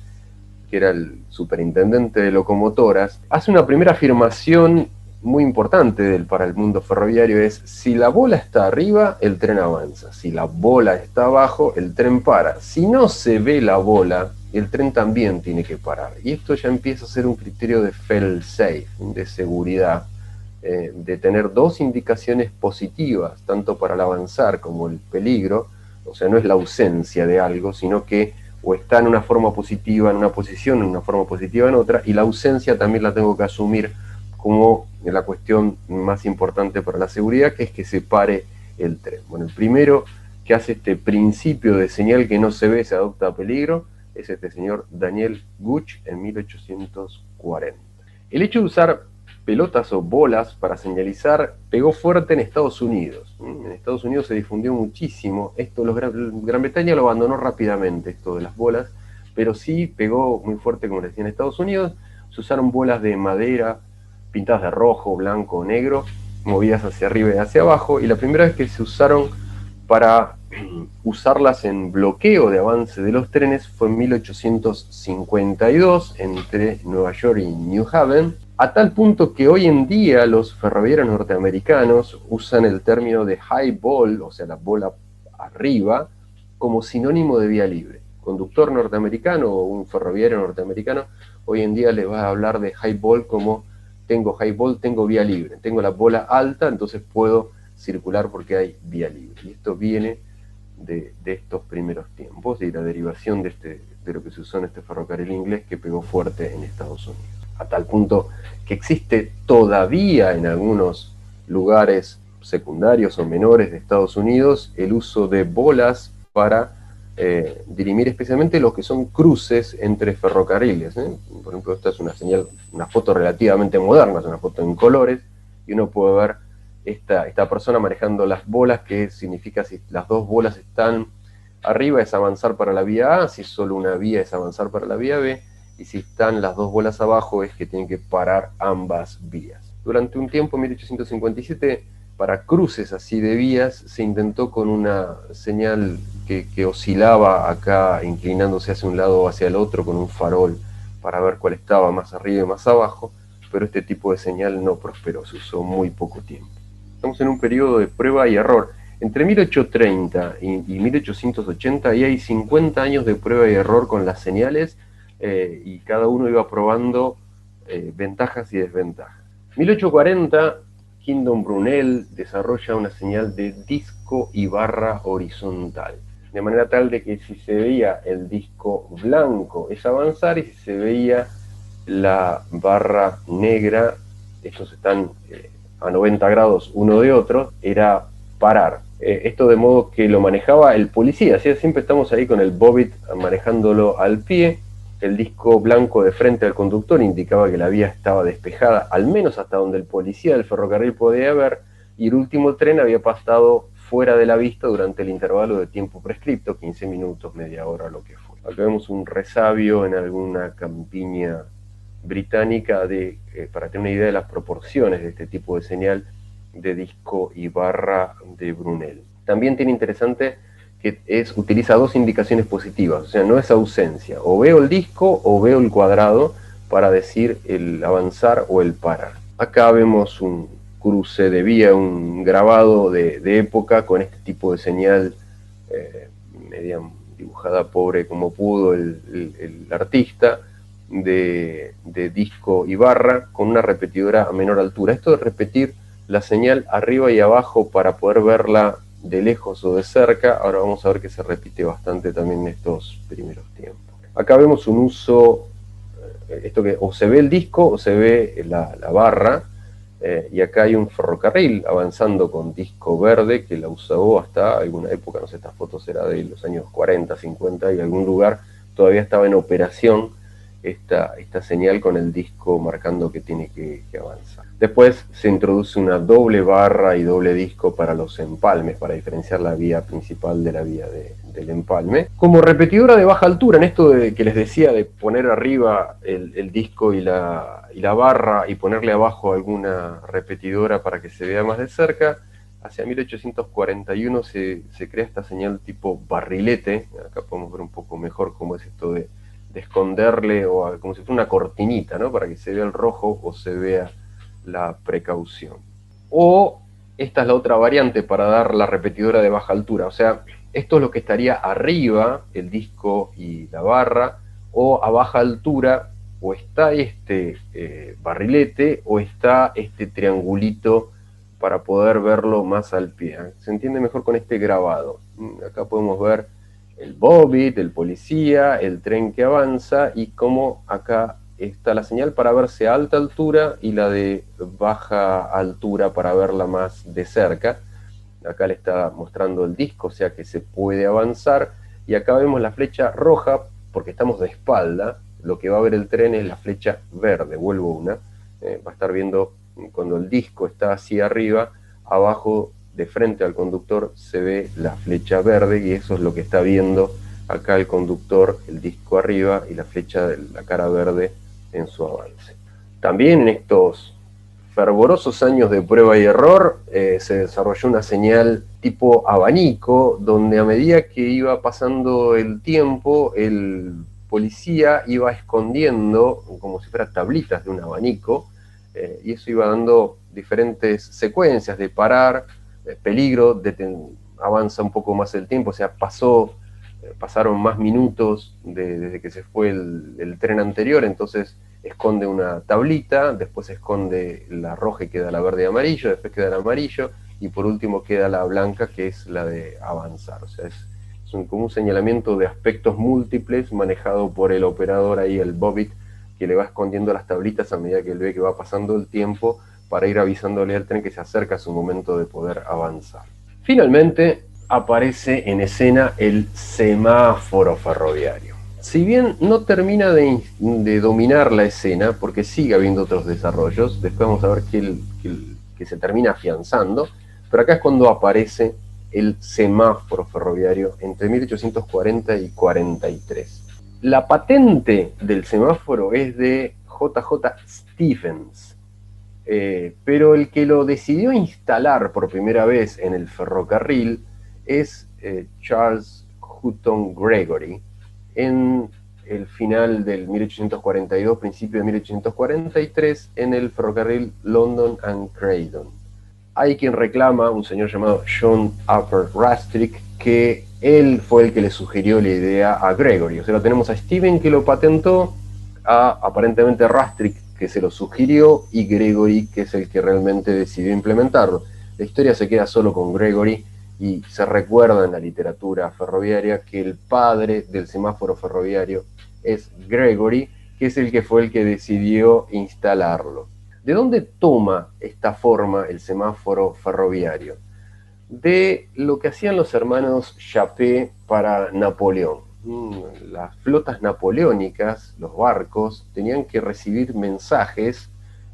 que era el superintendente de locomotoras, hace una primera afirmación muy importante para el mundo ferroviario es: si la bola está arriba, el tren avanza; si la bola está abajo, el tren para; si no se ve la bola, el tren también tiene que parar. Y esto ya empieza a ser un criterio de fail-safe, de seguridad, de tener dos indicaciones positivas, tanto para el avanzar como el peligro. O sea, no es la ausencia de algo, sino que o está en una forma positiva en una posición, en una forma positiva en otra, y la ausencia también la tengo que asumir como la cuestión más importante para la seguridad, que es que se pare el tren. Bueno, el primero que hace este principio de señal que no se ve, se adopta a peligro, es este señor Daniel Gooch en 1840. El hecho de usar pelotas o bolas para señalizar pegó fuerte en Estados Unidos. En Estados Unidos se difundió muchísimo esto. Gran Bretaña lo abandonó rápidamente, esto de las bolas, pero sí pegó muy fuerte, como les decía, en Estados Unidos. Se usaron bolas de madera pintadas de rojo, blanco o negro, movidas hacia arriba y hacia abajo, y la primera vez que se usaron para usarlas en bloqueo de avance de los trenes fue en 1852 entre Nueva York y New Haven, a tal punto que hoy en día los ferroviarios norteamericanos usan el término de high ball, o sea, la bola arriba, como sinónimo de vía libre. Conductor norteamericano o un ferroviario norteamericano hoy en día le va a hablar de high ball como: tengo high ball, tengo vía libre, tengo la bola alta, entonces puedo circular porque hay vía libre. Y esto viene de estos primeros tiempos y la derivación de lo que se usó en este ferrocarril inglés que pegó fuerte en Estados Unidos. A tal punto que existe todavía en algunos lugares secundarios o menores de Estados Unidos el uso de bolas para dirimir especialmente los que son cruces entre ferrocarriles. Por ejemplo, esta es una señal, una foto relativamente moderna, es una foto en colores, y uno puede ver esta persona manejando las bolas, que significa si las dos bolas están arriba es avanzar para la vía A, si solo una vía es avanzar para la vía B, y si están las dos bolas abajo es que tienen que parar ambas vías. Durante un tiempo, en 1857, para cruces así de vías, se intentó con una señal que oscilaba acá, inclinándose hacia un lado o hacia el otro, con un farol para ver cuál estaba más arriba y más abajo, pero este tipo de señal no prosperó, se usó muy poco tiempo. Estamos en un periodo de prueba y error. Entre 1830 y 1880 ahí hay 50 años de prueba y error con las señales, y cada uno iba probando ventajas y desventajas. 1840, Kingdom Brunel desarrolla una señal de disco y barra horizontal, de manera tal de que si se veía el disco blanco es avanzar, y si se veía la barra negra, estos están a 90 grados uno de otro, era parar. Esto de modo que lo manejaba el policía, ¿sí? Siempre estamos ahí con el bobbit manejándolo al pie. El disco blanco de frente al conductor indicaba que la vía estaba despejada, al menos hasta donde el policía del ferrocarril podía ver, y el último tren había pasado fuera de la vista durante el intervalo de tiempo prescripto, 15 minutos, media hora, lo que fue. Acá vemos un resabio en alguna campiña británica para tener una idea de las proporciones de este tipo de señal de disco y barra de Brunel. También tiene interesante que utiliza dos indicaciones positivas, o sea, no es ausencia. O veo el disco o veo el cuadrado para decir el avanzar o el parar. Acá vemos un cruce de vía, un grabado de época con este tipo de señal, media dibujada pobre como pudo el artista, de disco y barra con una repetidora a menor altura. Esto de repetir la señal arriba y abajo para poder verla de lejos o de cerca, ahora vamos a ver que se repite bastante también en estos primeros tiempos. Acá vemos un uso, esto que o se ve el disco o se ve la barra, y acá hay un ferrocarril avanzando con disco verde que la usó hasta alguna época, no sé, esta foto será de los años 40, 50, y en algún lugar todavía estaba en operación esta señal con el disco marcando que tiene que avanzar. Después se introduce una doble barra y doble disco para los empalmes, para diferenciar la vía principal de la vía del empalme. Como repetidora de baja altura, en esto que les decía de poner arriba el disco y la barra y ponerle abajo alguna repetidora para que se vea más de cerca, hacia 1841 se crea esta señal tipo barrilete. Acá podemos ver un poco mejor cómo es esto de esconderle, o como si fuera una cortinita, ¿no? Para que se vea el rojo o se vea la precaución. O esta es la otra variante para dar la repetidora de baja altura, o sea, esto es lo que estaría arriba, el disco y la barra, o a baja altura, o está este barrilete, o está este triangulito para poder verlo más al pie. Se entiende mejor con este grabado. Acá podemos ver el bobit, el policía, el tren que avanza, y cómo acá está la señal para verse a alta altura y la de baja altura para verla más de cerca. Acá le está mostrando el disco, o sea que se puede avanzar, y acá vemos la flecha roja porque estamos de espalda. Lo que va a ver el tren es la flecha verde, vuelvo una, va a estar viendo cuando el disco está hacia arriba, abajo de frente al conductor se ve la flecha verde, y eso es lo que está viendo acá el conductor, el disco arriba y la flecha de la cara verde en su avance. También en estos fervorosos años de prueba y error se desarrolló una señal tipo abanico, donde a medida que iba pasando el tiempo, el policía iba escondiendo como si fuera tablitas de un abanico, y eso iba dando diferentes secuencias de parar, peligro, avanza un poco más el tiempo, o sea, pasaron más minutos desde que se fue el tren anterior, entonces esconde una tablita, después esconde la roja y queda la verde y amarillo, después queda el amarillo, y por último queda la blanca, que es la de avanzar. O sea, es como un señalamiento de aspectos múltiples manejado por el operador ahí, el bobit, que le va escondiendo las tablitas a medida que él ve que va pasando el tiempo, para ir avisándole al tren que se acerca a su momento de poder avanzar. Finalmente aparece en escena el semáforo ferroviario. Si bien no termina de dominar la escena, porque sigue habiendo otros desarrollos, después vamos a ver que se termina afianzando, pero acá es cuando aparece el semáforo ferroviario entre 1840 y 43. La patente del semáforo es de J.J. Stephens, pero el que lo decidió instalar por primera vez en el ferrocarril es Charles Hutton Gregory, en el final del 1842, principio de 1843, en el ferrocarril London and Croydon. Hay quien reclama, un señor llamado John Upper Rastrick, que él fue el que le sugirió la idea a Gregory. O sea, lo tenemos a Stephen, que lo patentó, a aparentemente Rastrick, que se lo sugirió, y Gregory, que es el que realmente decidió implementarlo. La historia se queda solo con Gregory, y se recuerda en la literatura ferroviaria que el padre del semáforo ferroviario es Gregory, que es el que fue el que decidió instalarlo. ¿De dónde toma esta forma el semáforo ferroviario? De lo que hacían los hermanos Chappé para Napoleón. Las flotas napoleónicas, los barcos, tenían que recibir mensajes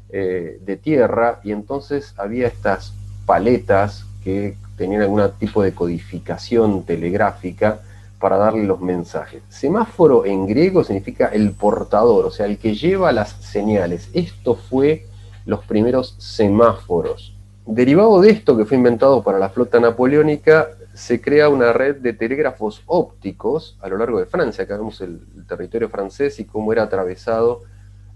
de tierra, y entonces había estas paletas que tenían algún tipo de codificación telegráfica para darle los mensajes. Semáforo en griego significa el portador, o sea, el que lleva las señales. Esto fue los primeros semáforos. Derivado de esto, que fue inventado para la flota napoleónica, se crea una red de telégrafos ópticos a lo largo de Francia. Acá vemos el territorio francés y cómo era atravesado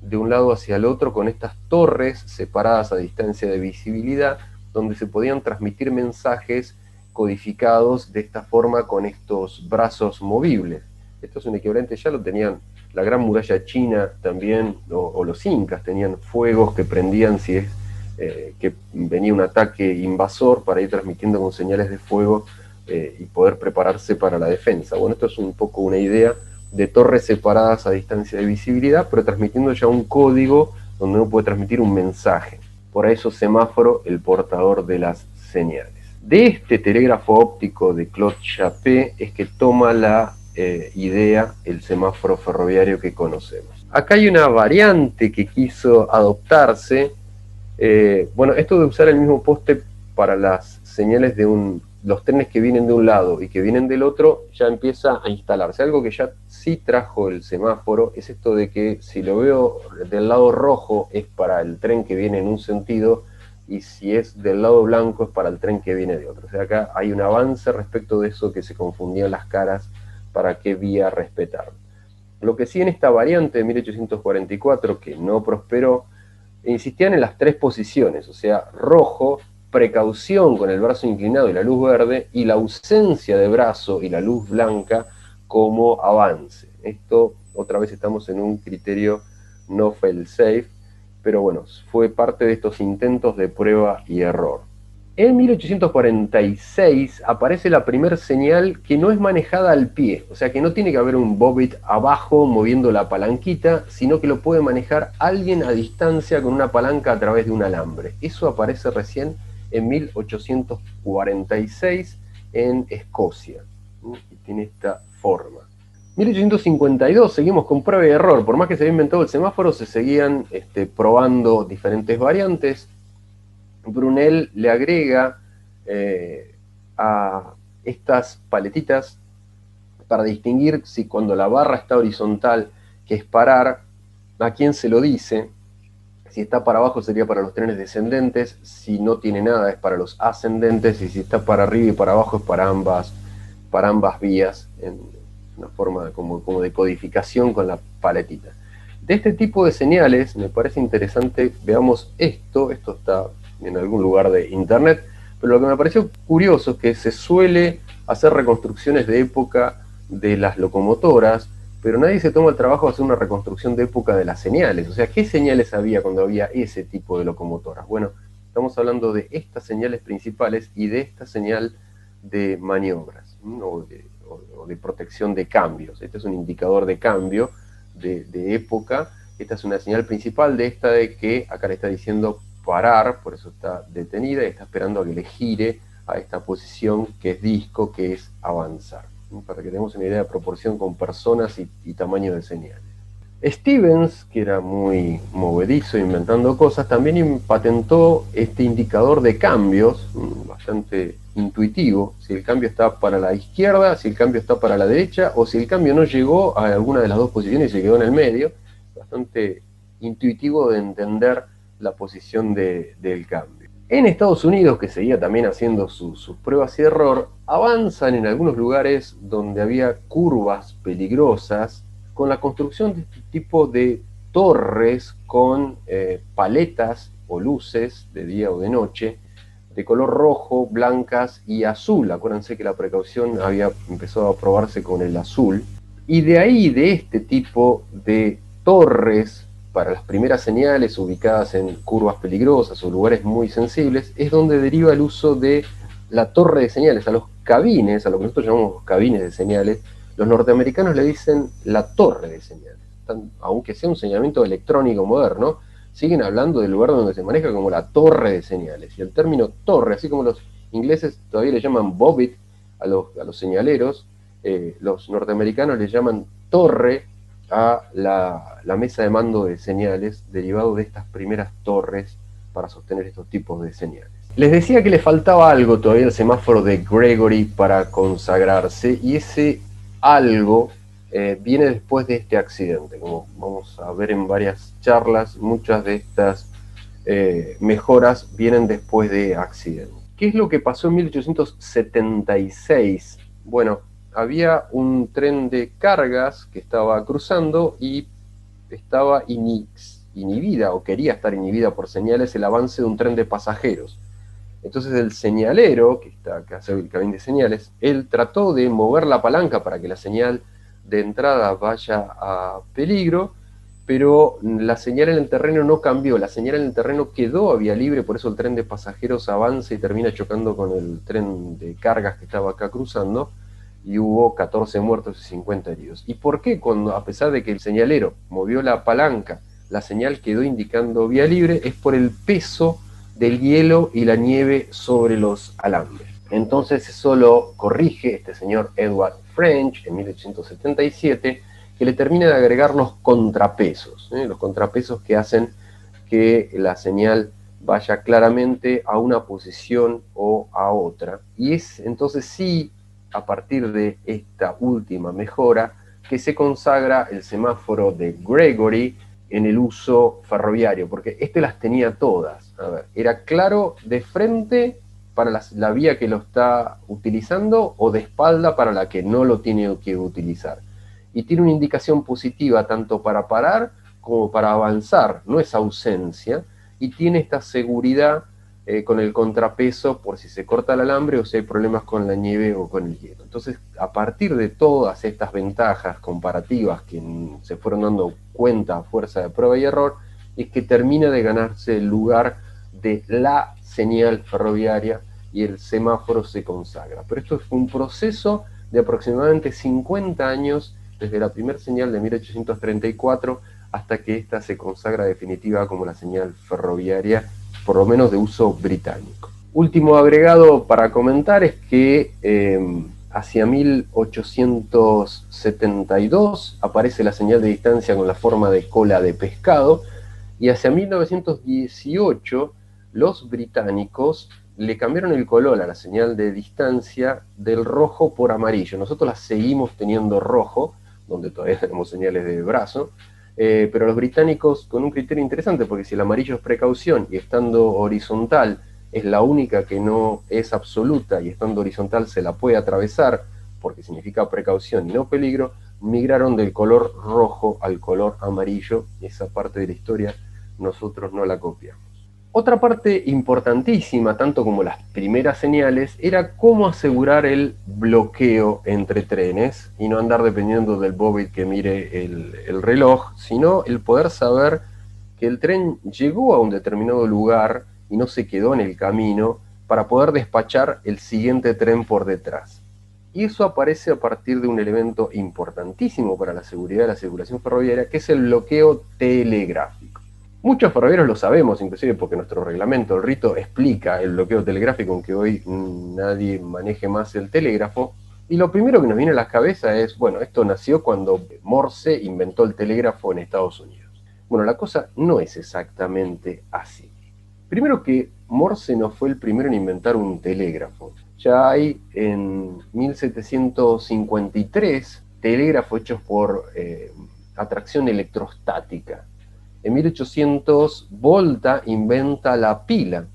de un lado hacia el otro con estas torres separadas a distancia de visibilidad, donde se podían transmitir mensajes codificados de esta forma con estos brazos movibles. Esto es un equivalente, ya lo tenían la Gran Muralla China también, o los incas tenían fuegos que prendían si es que venía un ataque invasor, para ir transmitiendo con señales de fuego y poder prepararse para la defensa. Bueno, esto es un poco una idea de torres separadas a distancia de visibilidad, pero transmitiendo ya un código donde uno puede transmitir un mensaje. Por eso semáforo, el portador de las señales. De este telégrafo óptico de Claude Chappé es que toma la idea el semáforo ferroviario que conocemos. Acá hay una variante que quiso adoptarse. Bueno, esto de usar el mismo poste para las señales de los trenes que vienen de un lado y que vienen del otro, ya empieza a instalarse. Algo que ya sí trajo el semáforo es esto de que si lo veo del lado rojo es para el tren que viene en un sentido, y si es del lado blanco es para el tren que viene de otro. O sea, acá hay un avance respecto de eso, que se confundían las caras para qué vía respetar. Lo que sí, en esta variante de 1844, que no prosperó, insistían en las 3 posiciones, o sea, rojo, precaución con el brazo inclinado y la luz verde, y la ausencia de brazo y la luz blanca como avance. Esto, otra vez estamos en un criterio no fail-safe, pero bueno, fue parte de estos intentos de prueba y error. En 1846 aparece la primera señal que no es manejada al pie, o sea que no tiene que haber un bobbit abajo moviendo la palanquita, sino que lo puede manejar alguien a distancia con una palanca a través de un alambre. Eso aparece recién en 1846 en Escocia, y tiene esta forma. 1852 seguimos con prueba y error, por más que se había inventado el semáforo, se seguían probando diferentes variantes. Brunel le agrega a estas paletitas para distinguir si cuando la barra está horizontal, que es parar, a quién se lo dice. Si está para abajo sería para los trenes descendentes, si no tiene nada es para los ascendentes, y si está para arriba y para abajo es para ambas vías, en una forma como de codificación con la paletita. De este tipo de señales me parece interesante, veamos esto está en algún lugar de internet, pero lo que me pareció curioso es que se suele hacer reconstrucciones de época de las locomotoras, pero nadie se toma el trabajo de hacer una reconstrucción de época de las señales. O sea, ¿qué señales había cuando había ese tipo de locomotoras? Bueno, estamos hablando de estas señales principales y de esta señal de maniobras, o de protección de cambios. Este es un indicador de cambio de época. Esta es una señal principal de esta de que acá le está diciendo parar, por eso está detenida y está esperando a que le gire a esta posición que es disco, que es avanzar, para que tengamos una idea de proporción con personas y tamaño de señales. Stevens, que era muy movedizo inventando cosas, también patentó este indicador de cambios, bastante intuitivo, si el cambio está para la izquierda, si el cambio está para la derecha, o si el cambio no llegó a alguna de las dos posiciones y se quedó en el medio. Bastante intuitivo de entender la posición del cambio. En Estados Unidos, que seguía también haciendo sus pruebas y error, avanzan en algunos lugares donde había curvas peligrosas con la construcción de este tipo de torres con paletas o luces de día o de noche de color rojo, blancas y azul. Acuérdense que la precaución había empezado a probarse con el azul. Y de ahí, de este tipo de torres para las primeras señales ubicadas en curvas peligrosas o lugares muy sensibles, es donde deriva el uso de la torre de señales. A los cabines, a lo que nosotros llamamos cabines de señales, los norteamericanos le dicen la torre de señales. Aunque sea un señalamiento electrónico moderno, siguen hablando del lugar donde se maneja como la torre de señales. Y el término torre, así como los ingleses todavía le llaman bobbit a los señaleros, los norteamericanos le llaman torre a la mesa de mando de señales, derivado de estas primeras torres para sostener estos tipos de señales. Les decía que le faltaba algo todavía al semáforo de Gregory para consagrarse, y ese algo viene después de este accidente. Como vamos a ver en varias charlas, muchas de estas mejoras vienen después de accidentes. ¿Qué es lo que pasó en 1876? Bueno, había un tren de cargas que estaba cruzando y estaba inhibida, o quería estar inhibida por señales, el avance de un tren de pasajeros. Entonces el señalero, que hace el cabín de señales, él trató de mover la palanca para que la señal de entrada vaya a peligro, pero la señal en el terreno no cambió, la señal en el terreno quedó a vía libre, por eso el tren de pasajeros avanza y termina chocando con el tren de cargas que estaba acá cruzando, y hubo 14 muertos y 50 heridos. ¿Y por qué cuando, a pesar de que el señalero movió la palanca, la señal quedó indicando vía libre? Es por el peso del hielo y la nieve sobre los alambres. Entonces eso lo corrige este señor Edward French en 1877, que le termina de agregar los contrapesos que hacen que la señal vaya claramente a una posición o a otra. Y es entonces sí, a partir de esta última mejora, que se consagra el semáforo de Gregory en el uso ferroviario, porque este las tenía todas. A ver, era claro de frente para la vía que lo está utilizando, o de espalda para la que no lo tiene que utilizar. Y tiene una indicación positiva tanto para parar como para avanzar, no es ausencia, y tiene esta seguridad con el contrapeso por si se corta el alambre o si hay problemas con la nieve o con el hielo. Entonces, a partir de todas estas ventajas comparativas que se fueron dando cuenta a fuerza de prueba y error, es que termina de ganarse el lugar de la señal ferroviaria y el semáforo se consagra. Pero esto fue un proceso de aproximadamente 50 años, desde la primera señal de 1834 hasta que esta se consagra definitiva como la señal ferroviaria, por lo menos de uso británico. Último agregado para comentar es que hacia 1872 aparece la señal de distancia con la forma de cola de pescado, y hacia 1918 los británicos le cambiaron el color a la señal de distancia del rojo por amarillo. Nosotros la seguimos teniendo rojo, donde todavía tenemos señales de brazo, pero los británicos con un criterio interesante, porque si el amarillo es precaución y estando horizontal es la única que no es absoluta y estando horizontal se la puede atravesar porque significa precaución y no peligro, migraron del color rojo al color amarillo, y esa parte de la historia nosotros no la copiamos. Otra parte importantísima, tanto como las primeras señales, era cómo asegurar el bloqueo entre trenes y no andar dependiendo del bobby que mire el reloj, sino el poder saber que el tren llegó a un determinado lugar y no se quedó en el camino para poder despachar el siguiente tren por detrás. Y eso aparece a partir de un elemento importantísimo para la seguridad de la circulación ferroviaria, que es el bloqueo telegráfico. Muchos ferroviarios lo sabemos, inclusive porque nuestro reglamento, el rito, explica el bloqueo telegráfico, aunque hoy nadie maneje más el telégrafo. Y lo primero que nos viene a la cabeza es, bueno, esto nació cuando Morse inventó el telégrafo en Estados Unidos. Bueno, la cosa no es exactamente así. Primero que Morse no fue el primero en inventar un telégrafo. Ya hay en 1753 telégrafos hechos por atracción electrostática. En 1800 Volta inventa la pila,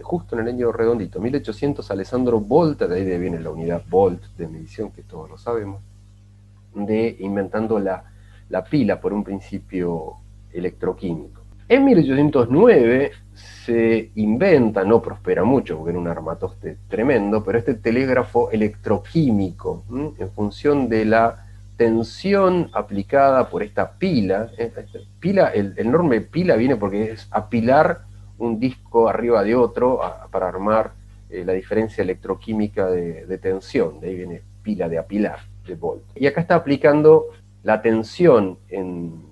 justo en el año redondito. 1800 Alessandro Volta, de ahí viene la unidad volt de medición, que todos lo sabemos, inventando la pila por un principio electroquímico. En 1809 se inventa, no prospera mucho porque era un armatoste tremendo, pero este telégrafo electroquímico, en función de la tensión aplicada por esta pila. El nombre pila viene porque es apilar un disco arriba de otro para armar la diferencia electroquímica de tensión. De ahí viene pila de apilar, de volt. Y acá está aplicando la tensión en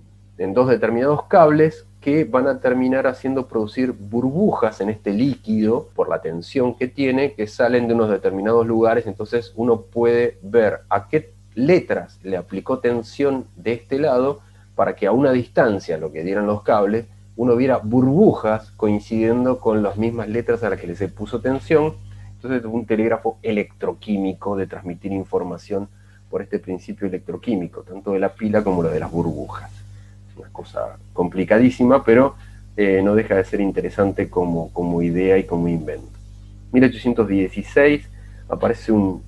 dos determinados cables que van a terminar haciendo producir burbujas en este líquido por la tensión que tiene, que salen de unos determinados lugares. Entonces uno puede ver a qué letras le aplicó tensión de este lado para que a una distancia, lo que dieran los cables, uno viera burbujas coincidiendo con las mismas letras a las que le se puso tensión. Entonces un telégrafo electroquímico de transmitir información por este principio electroquímico, tanto de la pila como lo de las burbujas. Una cosa complicadísima, pero no deja de ser interesante como idea y como invento. 1816 aparece un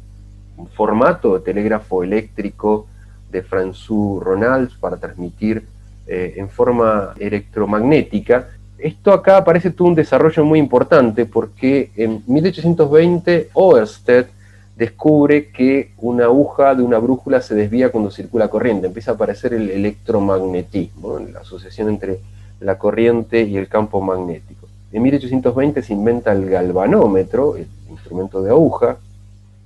formato de telégrafo eléctrico de François Ronald para transmitir en forma electromagnética. Esto acá aparece todo un desarrollo muy importante porque en 1820 Oersted descubre que una aguja de una brújula se desvía cuando circula corriente. Empieza a aparecer el electromagnetismo, la asociación entre la corriente y el campo magnético. En 1820 se inventa el galvanómetro, el instrumento de aguja.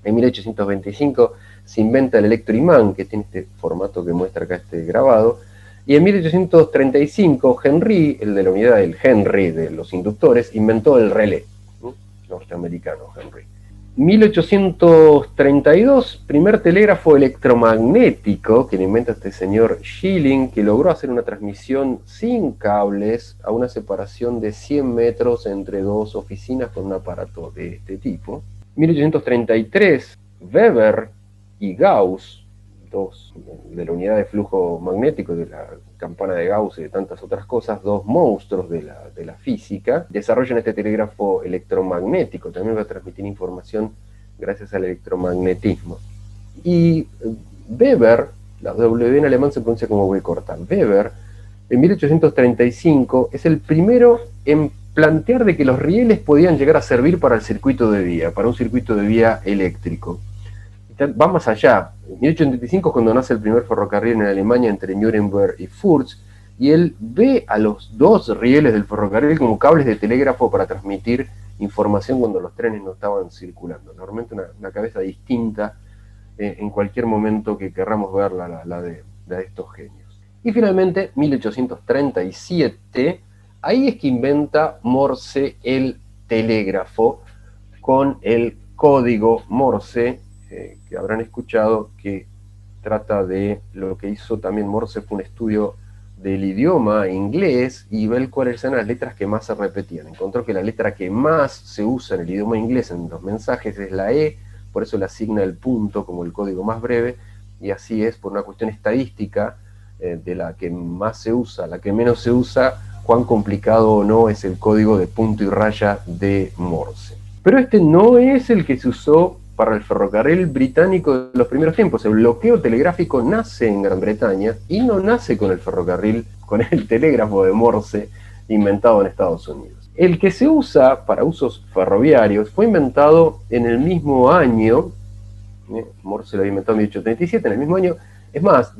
En 1825 se inventa el electroimán, que tiene este formato que muestra acá este grabado. Y en 1835 Henry, el de la unidad del Henry de los inductores, inventó el relé, norteamericano Henry. 1832, primer telégrafo electromagnético que lo inventa este señor Schilling, que logró hacer una transmisión sin cables a una separación de 100 metros entre dos oficinas con un aparato de este tipo. 1833, Weber y Gauss, dos de la unidad de flujo magnético, de la campana de Gauss y de tantas otras cosas, dos monstruos de la física, desarrollan este telégrafo electromagnético, también va a transmitir información gracias al electromagnetismo. Y Weber, la W en alemán se pronuncia como V corta, Weber en 1835, es el primero en plantear de que los rieles podían llegar a servir para el circuito de vía, para un circuito de vía eléctrico. Va más allá. En 1835 es cuando nace el primer ferrocarril en Alemania entre Nuremberg y Fürth, y él ve a los dos rieles del ferrocarril como cables de telégrafo para transmitir información cuando los trenes no estaban circulando. Normalmente una cabeza distinta en cualquier momento que querramos ver la de estos genios. Y finalmente, 1837, ahí es que inventa Morse el telégrafo con el código Morse, que habrán escuchado que trata de lo que hizo también Morse, fue un estudio del idioma inglés y ver cuáles eran las letras que más se repetían. Encontró que la letra que más se usa en el idioma inglés en los mensajes es la E, por eso le asigna el punto como el código más breve, y así es por una cuestión estadística de la que más se usa, la que menos se usa, cuán complicado o no es el código de punto y raya de Morse. Pero este no es el que se usó para el ferrocarril británico de los primeros tiempos. El bloqueo telegráfico nace en Gran Bretaña y no nace con el ferrocarril, con el telégrafo de Morse inventado en Estados Unidos. El que se usa para usos ferroviarios fue inventado en el mismo año, Morse lo había inventado en 1837, en el mismo año. Es más,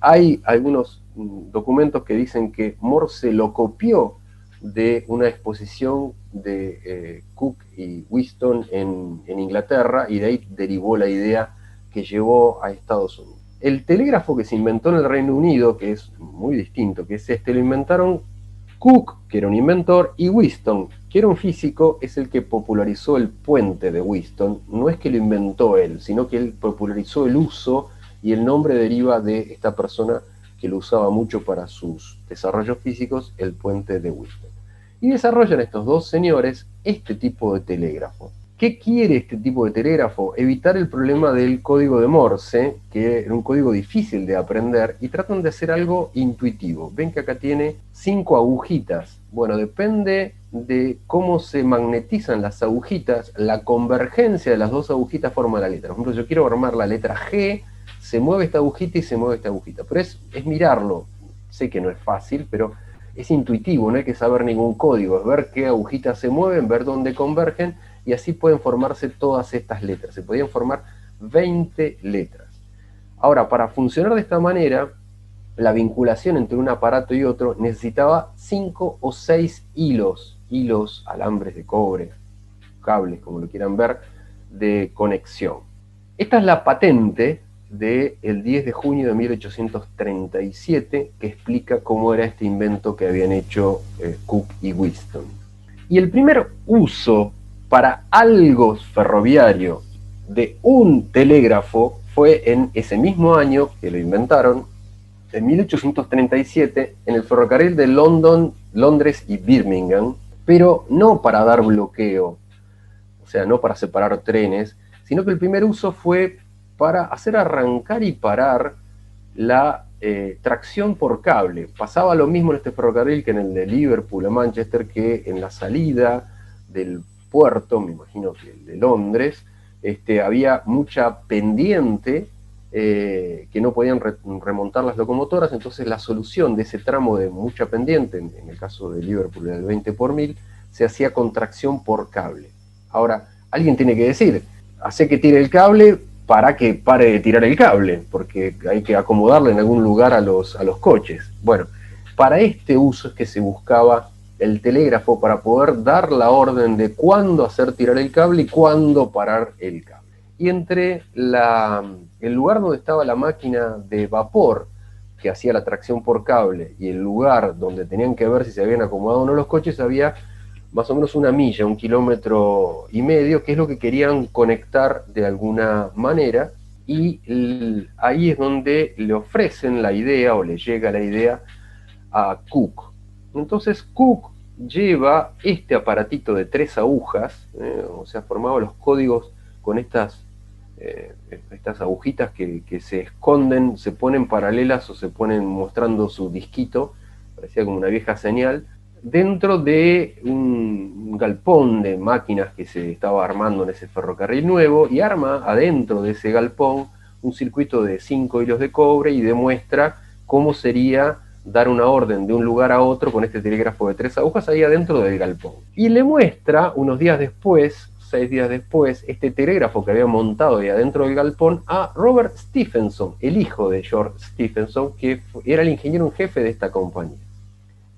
hay algunos documentos que dicen que Morse lo copió de una exposición de Cook y Wheatstone en Inglaterra, y de ahí derivó la idea que llevó a Estados Unidos. El telégrafo que se inventó en el Reino Unido, que es muy distinto, que es este, lo inventaron Cook, que era un inventor, y Wheatstone, que era un físico, es el que popularizó el puente de Wheatstone. No es que lo inventó él, sino que él popularizó el uso, y el nombre deriva de esta persona que lo usaba mucho para sus desarrollos físicos, el puente de Wheatstone. Y desarrollan estos dos señores este tipo de telégrafo. ¿Qué quiere este tipo de telégrafo? Evitar el problema del código de Morse, que era un código difícil de aprender, y tratan de hacer algo intuitivo. Ven que acá tiene 5 agujitas. Bueno, depende de cómo se magnetizan las agujitas, la convergencia de las dos agujitas forma la letra. Por ejemplo, yo quiero armar la letra G, se mueve esta agujita y se mueve esta agujita. Pero es mirarlo. Sé que no es fácil, pero es intuitivo, no hay que saber ningún código, es ver qué agujitas se mueven, ver dónde convergen, y así pueden formarse todas estas letras. Se podían formar 20 letras. Ahora, para funcionar de esta manera, la vinculación entre un aparato y otro necesitaba 5 o 6 hilos, alambres de cobre, cables, como lo quieran ver, de conexión. Esta es la patente del 10 de junio de 1837, que explica cómo era este invento que habían hecho Cook y Wheatstone. Y el primer uso para algo ferroviario de un telégrafo fue en ese mismo año que lo inventaron, en 1837, en el ferrocarril de Londres y Birmingham, pero no para dar bloqueo, o sea, no para separar trenes, sino que el primer uso fue para hacer arrancar y parar la tracción por cable. Pasaba lo mismo en este ferrocarril que en el de Liverpool a Manchester, que en la salida del puerto, me imagino que el de Londres, había mucha pendiente que no podían remontar las locomotoras. Entonces la solución de ese tramo de mucha pendiente, en el caso de Liverpool del 20 por 1000, se hacía con tracción por cable. Ahora, alguien tiene que decir, hace que tire el cable para que pare de tirar el cable, porque hay que acomodarle en algún lugar a los coches. Bueno, para este uso es que se buscaba el telégrafo, para poder dar la orden de cuándo hacer tirar el cable y cuándo parar el cable. Y entre el lugar donde estaba la máquina de vapor que hacía la tracción por cable y el lugar donde tenían que ver si se habían acomodado o no los coches, había más o menos 1 milla, 1,5 kilómetros, que es lo que querían conectar de alguna manera, y ahí es donde le ofrecen la idea, o le llega la idea, a Cook. Entonces Cook lleva este aparatito de 3 agujas, o sea, formaba los códigos con estas agujitas que se esconden, se ponen paralelas o se ponen mostrando su disquito, parecía como una vieja señal, dentro de un galpón de máquinas que se estaba armando en ese ferrocarril nuevo, y arma adentro de ese galpón un circuito de 5 hilos de cobre y demuestra cómo sería dar una orden de un lugar a otro con este telégrafo de 3 agujas ahí adentro del galpón. Y le muestra unos días después, 6 días después, este telégrafo que había montado ahí adentro del galpón a Robert Stephenson, el hijo de George Stephenson, que era el ingeniero en jefe de esta compañía.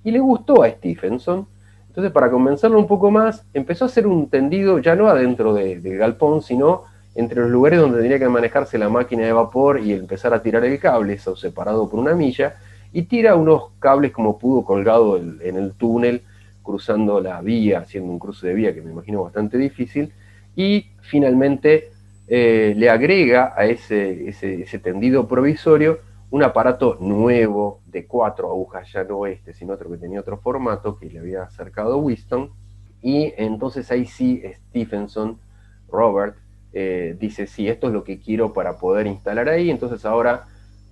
Y le gustó a Stephenson. Entonces, para convencerlo un poco más, empezó a hacer un tendido ya no adentro del galpón, sino entre los lugares donde tenía que manejarse la máquina de vapor y empezar a tirar el cable, eso separado por una milla, y tira unos cables como pudo colgado en el túnel, cruzando la vía, haciendo un cruce de vía que me imagino bastante difícil, y finalmente le agrega a ese tendido provisorio un aparato nuevo de 4 agujas, ya no este, sino otro que tenía otro formato que le había acercado Whiston, y entonces ahí sí Stephenson, Robert, dice, sí, esto es lo que quiero para poder instalar ahí, entonces ahora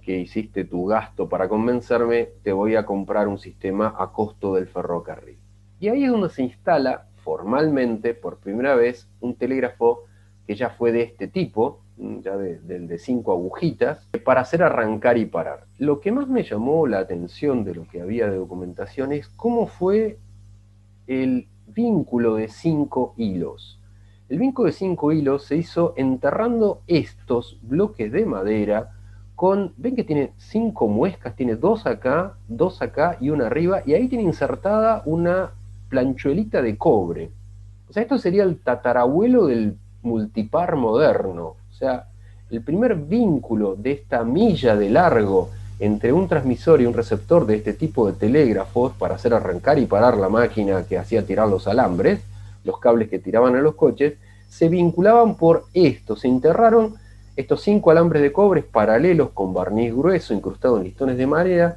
que hiciste tu gasto para convencerme, te voy a comprar un sistema a costo del ferrocarril. Y ahí es donde se instala formalmente, por primera vez, un telégrafo que ya fue de este tipo, ya del de 5 agujitas, para hacer arrancar y parar. Lo que más me llamó la atención de lo que había de documentación es cómo fue el vínculo de 5 hilos. El vínculo de 5 hilos se hizo enterrando estos bloques de madera con, ven que tiene 5 muescas, tiene 2 acá y una arriba, y ahí tiene insertada una planchuelita de cobre. O sea, esto sería el tatarabuelo del multipar moderno. O sea, el primer vínculo de esta milla de largo entre un transmisor y un receptor de este tipo de telégrafos para hacer arrancar y parar la máquina que hacía tirar los alambres, los cables que tiraban a los coches, se vinculaban por esto, se enterraron estos 5 alambres de cobre paralelos con barniz grueso incrustado en listones de madera,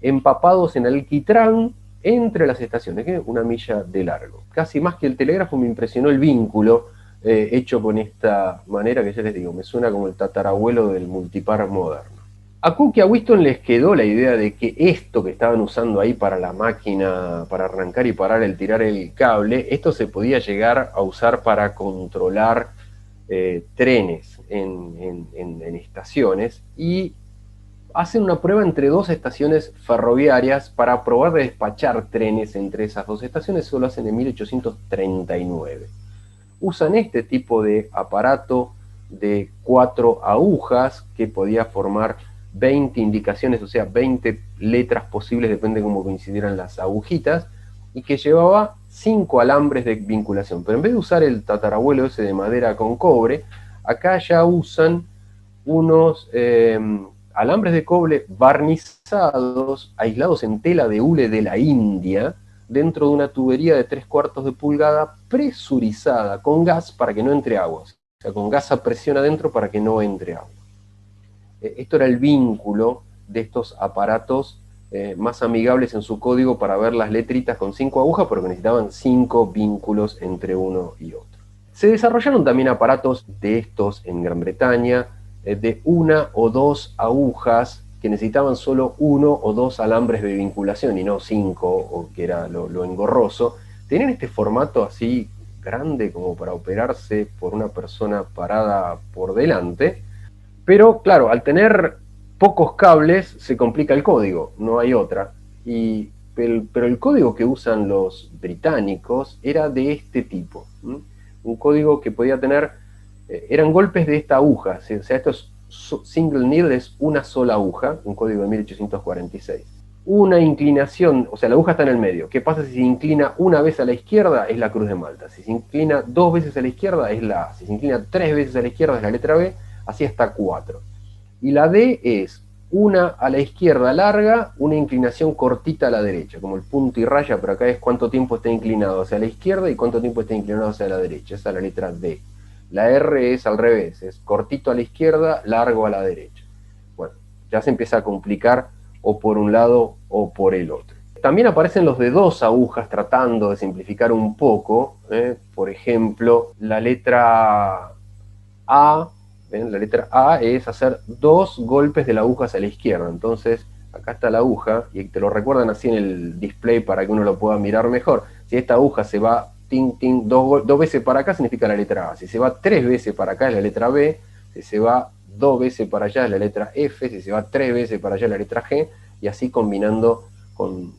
empapados en alquitrán entre las estaciones, que es una milla de largo. Casi más que el telégrafo me impresionó el vínculo hecho con esta manera que ya les digo, me suena como el tatarabuelo del multipar moderno. A Cook y a Whiston les quedó la idea de que esto que estaban usando ahí para la máquina, para arrancar y parar el tirar el cable, esto se podía llegar a usar para controlar trenes en estaciones, y hacen una prueba entre 2 estaciones ferroviarias para probar de despachar trenes entre esas 2 estaciones. Eso lo hacen en 1839. Usan este tipo de aparato de 4 agujas que podía formar 20 indicaciones, o sea, 20 letras posibles, depende de cómo coincidieran las agujitas, y que llevaba 5 alambres de vinculación. Pero en vez de usar el tatarabuelo ese de madera con cobre, acá ya usan unos alambres de cobre barnizados, aislados en tela de hule de la India, dentro de una tubería de 3/4 de pulgada presurizada con gas para que no entre agua. O sea, con gas a presión adentro para que no entre agua. Esto era el vínculo de estos aparatos más amigables en su código para ver las letritas con 5 agujas, porque necesitaban 5 vínculos entre uno y otro. Se desarrollaron también aparatos de estos en Gran Bretaña, de 1 o 2 agujas que necesitaban solo 1 o 2 alambres de vinculación y no 5, o que era lo engorroso. Tenían este formato así grande como para operarse por una persona parada por delante, pero claro, al tener pocos cables se complica el código, no hay otra. Pero el código que usan los británicos era de este tipo, un código que podía tener, eran golpes de esta aguja, o sea, esto es single needle, es una sola aguja, un código de 1846. Una inclinación, o sea, la aguja está en el medio. ¿Qué pasa si se inclina una vez a la izquierda? Es la cruz de Malta. Si se inclina 2 veces a la izquierda, es la A. Si se inclina 3 veces a la izquierda, es la letra B, así hasta 4. Y la D es una a la izquierda larga, una inclinación cortita a la derecha, como el punto y raya, pero acá es cuánto tiempo está inclinado hacia la izquierda y cuánto tiempo está inclinado hacia la derecha. Esa es la letra D. La R es al revés, es cortito a la izquierda, largo a la derecha. Bueno, ya se empieza a complicar o por un lado o por el otro. También aparecen los de 2 agujas tratando de simplificar un poco. Por ejemplo, la letra A, ¿ven? La letra A es hacer 2 golpes de la aguja hacia la izquierda. Entonces, acá está la aguja, y te lo recuerdan así en el display para que uno lo pueda mirar mejor. Si esta aguja se va ting, ting, 2 veces para acá, significa la letra A. Si se va 3 veces para acá, es la letra B. Si se va 2 veces para allá, es la letra F. Si se va 3 veces para allá, es la letra G. y así combinando con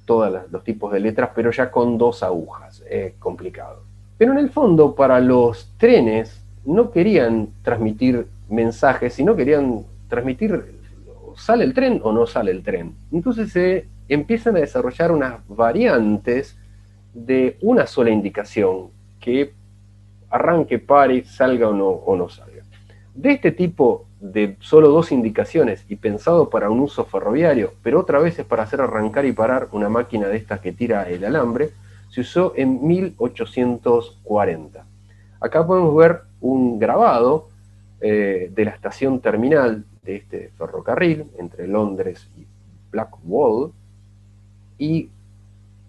todos los tipos de letras, pero ya con 2 agujas. Es complicado. Pero en el fondo, para los trenes, no querían transmitir mensajes, sino querían transmitir, ¿sale el tren o no sale el tren? Entonces se empiezan a desarrollar unas variantes de una sola indicación, que arranque, pare, salga o no salga. De este tipo de solo 2 indicaciones y pensado para un uso ferroviario, pero otra vez es para hacer arrancar y parar una máquina de estas que tira el alambre, se usó en 1840. Acá podemos ver un grabado de la estación terminal de este ferrocarril entre Londres y Blackwall, y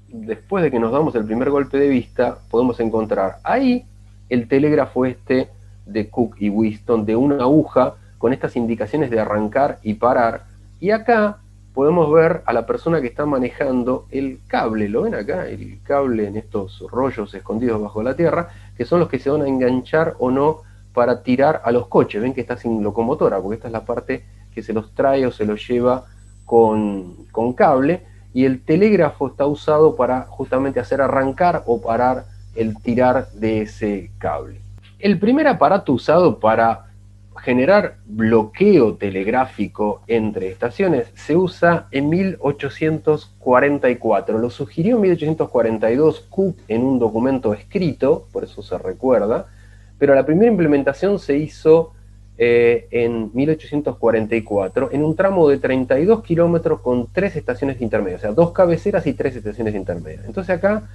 después de que nos damos el primer golpe de vista, podemos encontrar ahí el telégrafo este de Cook y Wheatstone de una aguja con estas indicaciones de arrancar y parar, y acá podemos ver a la persona que está manejando el cable. ¿Lo ven acá? El cable en estos rollos escondidos bajo la tierra, que son los que se van a enganchar o no para tirar a los coches. Ven que está sin locomotora, porque esta es la parte que se los trae o se los lleva con cable, y el telégrafo está usado para justamente hacer arrancar o parar el tirar de ese cable. El primer aparato usado para generar bloqueo telegráfico entre estaciones se usa en 1844. Lo sugirió en 1842 Cook en un documento escrito, por eso se recuerda, pero la primera implementación se hizo en 1844 en un tramo de 32 kilómetros con 3 estaciones intermedias, o sea, 2 cabeceras y 3 estaciones intermedias. Entonces acá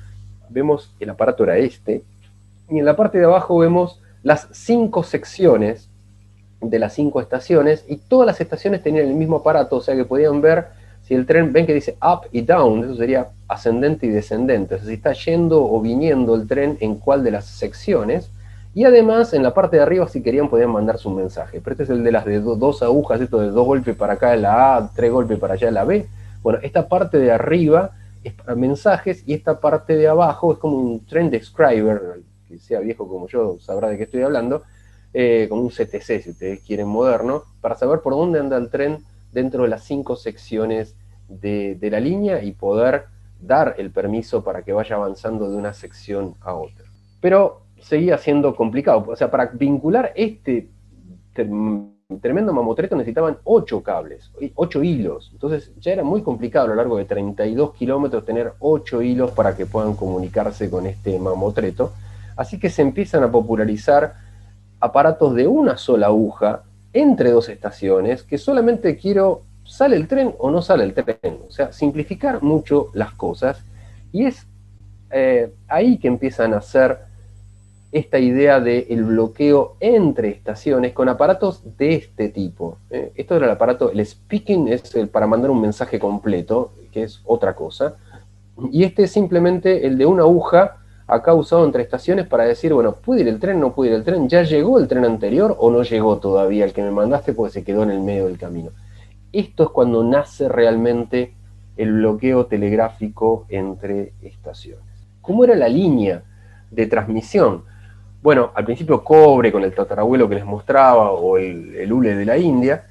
vemos, el aparato era este, y en la parte de abajo vemos las 5 secciones de las 5 estaciones, y todas las estaciones tenían el mismo aparato, o sea que podían ver si el tren, ven que dice up y down, eso sería ascendente y descendente, o sea, si está yendo o viniendo el tren en cuál de las secciones, y además en la parte de arriba si querían podían mandar su mensaje, pero este es el de las de 2 agujas, esto de 2 golpes para acá en la A, 3 golpes para allá en la B. Bueno, esta parte de arriba es para mensajes, y esta parte de abajo es como un train describer, que sea viejo como yo sabrá de qué estoy hablando, como un CTC si ustedes quieren moderno, para saber por dónde anda el tren dentro de las 5 secciones de la línea y poder dar el permiso para que vaya avanzando de una sección a otra. Pero seguía siendo complicado, o sea, para vincular este tremendo mamotreto necesitaban 8 cables, 8 hilos, entonces ya era muy complicado a lo largo de 32 kilómetros tener 8 hilos para que puedan comunicarse con este mamotreto, así que se empiezan a popularizar aparatos de una sola aguja entre 2 estaciones, que solamente quiero, ¿sale el tren o no sale el tren? O sea, simplificar mucho las cosas, y es ahí que empiezan a hacer esta idea del bloqueo entre estaciones con aparatos de este tipo. Esto era el aparato, el speaking es el para mandar un mensaje completo, que es otra cosa, y este es simplemente el de una aguja, acá usado entre estaciones para decir, bueno, ¿puede ir el tren, no puede ir el tren? ¿Ya llegó el tren anterior o no llegó todavía el que me mandaste porque se quedó en el medio del camino? Esto es cuando nace realmente el bloqueo telegráfico entre estaciones. ¿Cómo era la línea de transmisión? Bueno, al principio cobre con el tatarabuelo que les mostraba, o el hule de la India,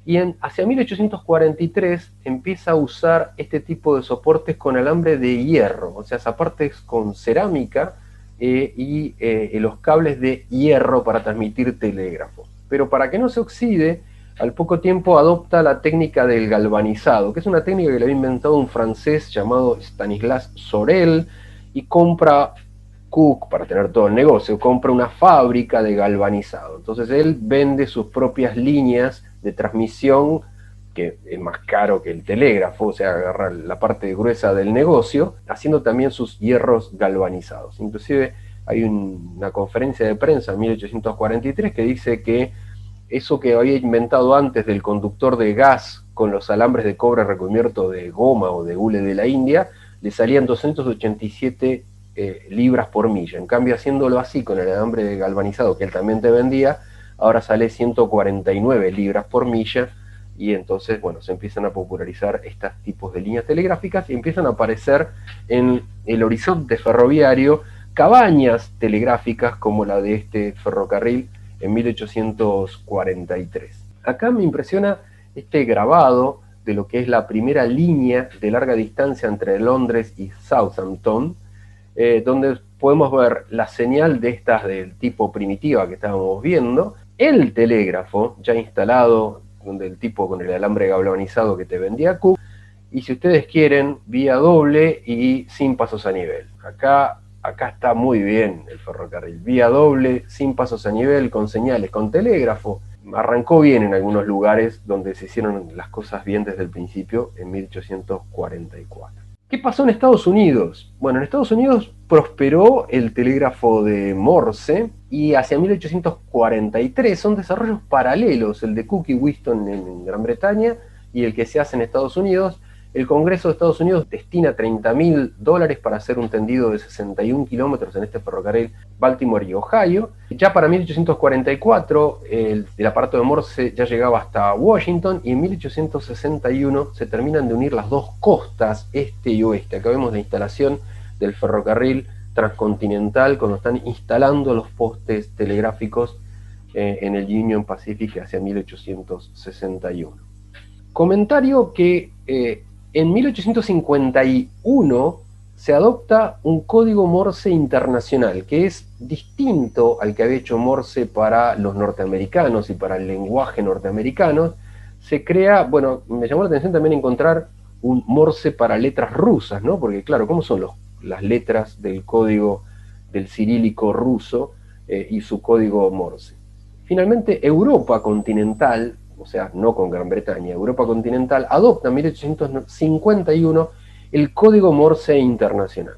y hacia 1843 empieza a usar este tipo de soportes con alambre de hierro, o sea, soportes con cerámica y los cables de hierro para transmitir telégrafo. Pero para que no se oxide, al poco tiempo adopta la técnica del galvanizado, que es una técnica que le había inventado un francés llamado Stanislas Sorel, y compra Cook, para tener todo el negocio, compra una fábrica de galvanizado. Entonces él vende sus propias líneas de transmisión, que es más caro que el telégrafo, o sea, agarra la parte gruesa del negocio, haciendo también sus hierros galvanizados. Inclusive hay una conferencia de prensa en 1843 que dice que eso que había inventado antes del conductor de gas con los alambres de cobre recubierto de goma o de hule de la India, le salían 287 libras por milla. En cambio, haciéndolo así con el alambre de galvanizado que él también te vendía, ahora sale 149 libras por milla, y entonces, bueno, se empiezan a popularizar estos tipos de líneas telegráficas y empiezan a aparecer en el horizonte ferroviario cabañas telegráficas como la de este ferrocarril en 1843. Acá me impresiona este grabado de lo que es la primera línea de larga distancia entre Londres y Southampton, donde podemos ver la señal de estas del tipo primitiva que estábamos viendo, el telégrafo ya instalado, del tipo con el alambre galvanizado que te vendía Cook, y si ustedes quieren, vía doble y sin pasos a nivel. Acá está muy bien el ferrocarril, vía doble, sin pasos a nivel, con señales, con telégrafo. Arrancó bien en algunos lugares donde se hicieron las cosas bien desde el principio, en 1844. ¿Qué pasó en Estados Unidos? Bueno, en Estados Unidos prosperó el telégrafo de Morse y hacia 1843 son desarrollos paralelos, el de Cook y Wheaton en Gran Bretaña y el que se hace en Estados Unidos. El Congreso de Estados Unidos destina $30.000 para hacer un tendido de 61 kilómetros en este ferrocarril Baltimore y Ohio. Ya para 1844 el aparato de Morse ya llegaba hasta Washington y en 1861 se terminan de unir las dos costas, este y oeste. Acá vemos la instalación del ferrocarril transcontinental cuando están instalando los postes telegráficos en el Union Pacific hacia 1861. Comentario que en 1851 se adopta un código Morse internacional, que es distinto al que había hecho Morse para los norteamericanos y para el lenguaje norteamericano. Se crea, bueno, me llamó la atención también encontrar un Morse para letras rusas, ¿no? Porque claro, ¿cómo son las letras del código del cirílico ruso y su código Morse? Finalmente, Europa continental, o sea, no con Gran Bretaña, Europa continental, adopta en 1851 el código Morse internacional.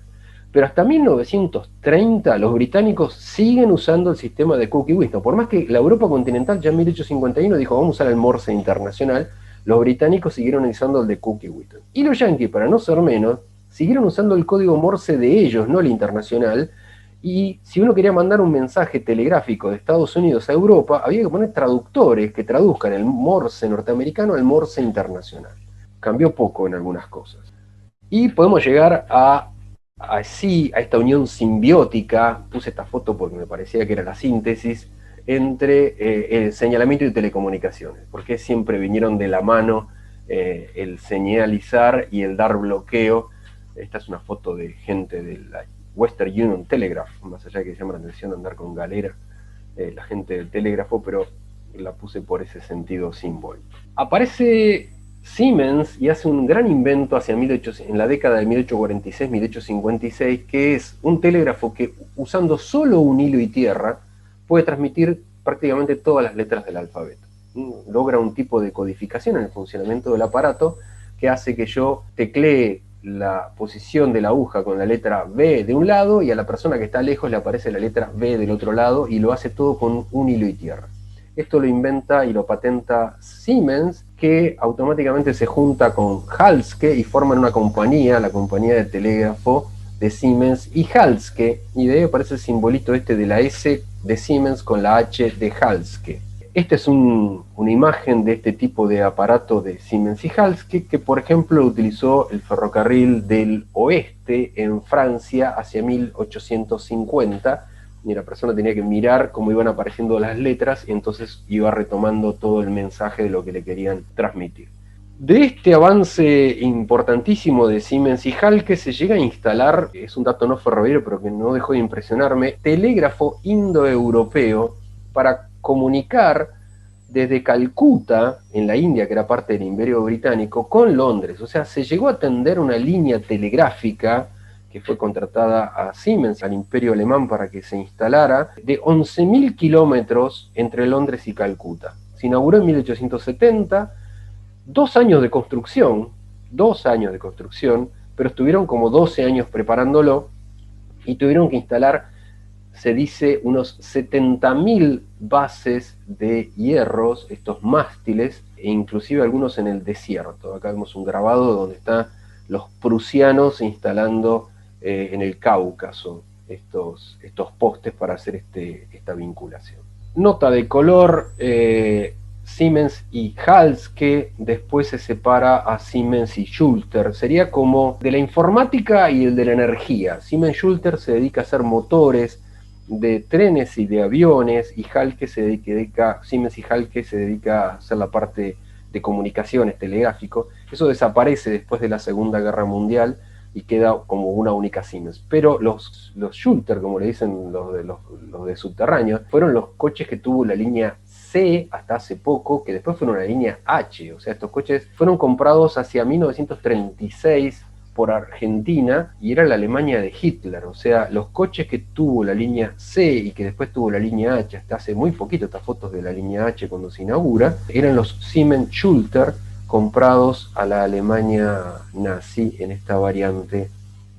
Pero hasta 1930 los británicos siguen usando el sistema de Cook y Wheaton. Por más que la Europa continental ya en 1851 dijo vamos a usar el Morse internacional, los británicos siguieron usando el de Cook y Wheaton. Y los yanquis, para no ser menos, siguieron usando el código Morse de ellos, no el internacional. Y si uno quería mandar un mensaje telegráfico de Estados Unidos a Europa, había que poner traductores que traduzcan el Morse norteamericano al Morse internacional. Cambió poco en algunas cosas. Y podemos llegar a esta unión simbiótica, puse esta foto porque me parecía que era la síntesis, entre el señalamiento y telecomunicaciones, porque siempre vinieron de la mano el señalizar y el dar bloqueo. Esta es una foto de gente de la Western Union Telegraph, más allá de que llama la atención andar con galera, la gente del telégrafo, pero la puse por ese sentido simbólico. Aparece Siemens y hace un gran invento en la década de 1846-1856, que es un telégrafo que, usando solo un hilo y tierra, puede transmitir prácticamente todas las letras del alfabeto. Logra un tipo de codificación en el funcionamiento del aparato que hace que yo teclee la posición de la aguja con la letra B de un lado y a la persona que está lejos le aparece la letra B del otro lado, y lo hace todo con un hilo y tierra. Esto lo inventa y lo patenta Siemens, que automáticamente se junta con Halske y forman una compañía, la compañía de telégrafo de Siemens y Halske, y de ahí aparece el simbolito este de la S de Siemens con la H de Halske. Esta es una imagen de este tipo de aparato de Siemens y Halske, que por ejemplo utilizó el ferrocarril del oeste en Francia hacia 1850, y la persona tenía que mirar cómo iban apareciendo las letras y entonces iba retomando todo el mensaje de lo que le querían transmitir. De este avance importantísimo de Siemens y Halske se llega a instalar, es un dato no ferroviario pero que no dejó de impresionarme, telégrafo indoeuropeo para comunicar desde Calcuta, en la India, que era parte del Imperio Británico, con Londres. O sea, se llegó a tender una línea telegráfica que fue contratada a Siemens, al Imperio Alemán, para que se instalara, de 11.000 kilómetros entre Londres y Calcuta. Se inauguró en 1870, 2 años de construcción, pero estuvieron como 12 años preparándolo y tuvieron que instalar, se dice, unos 70.000 bases de hierros, estos mástiles, e inclusive algunos en el desierto. Acá vemos un grabado donde están los prusianos instalando en el Cáucaso estos postes para hacer esta vinculación. Nota de color, Siemens y Halske, después se separa a Siemens y Schulter. Sería como de la informática y el de la energía. Siemens Schulter se dedica a hacer motores de trenes y de aviones, y Siemens y Halske se dedica a hacer la parte de comunicaciones, telegráfico, eso desaparece después de la Segunda Guerra Mundial y queda como una única Siemens. Pero los Schulter, como le dicen los de subterráneo, fueron los coches que tuvo la línea C hasta hace poco, que después fueron la línea H. O sea, estos coches fueron comprados hacia 1936 por Argentina y era la Alemania de Hitler. O sea, los coches que tuvo la línea C y que después tuvo la línea H hasta hace muy poquito, estas fotos de la línea H cuando se inaugura, eran los Siemens Schulter comprados a la Alemania nazi en esta variante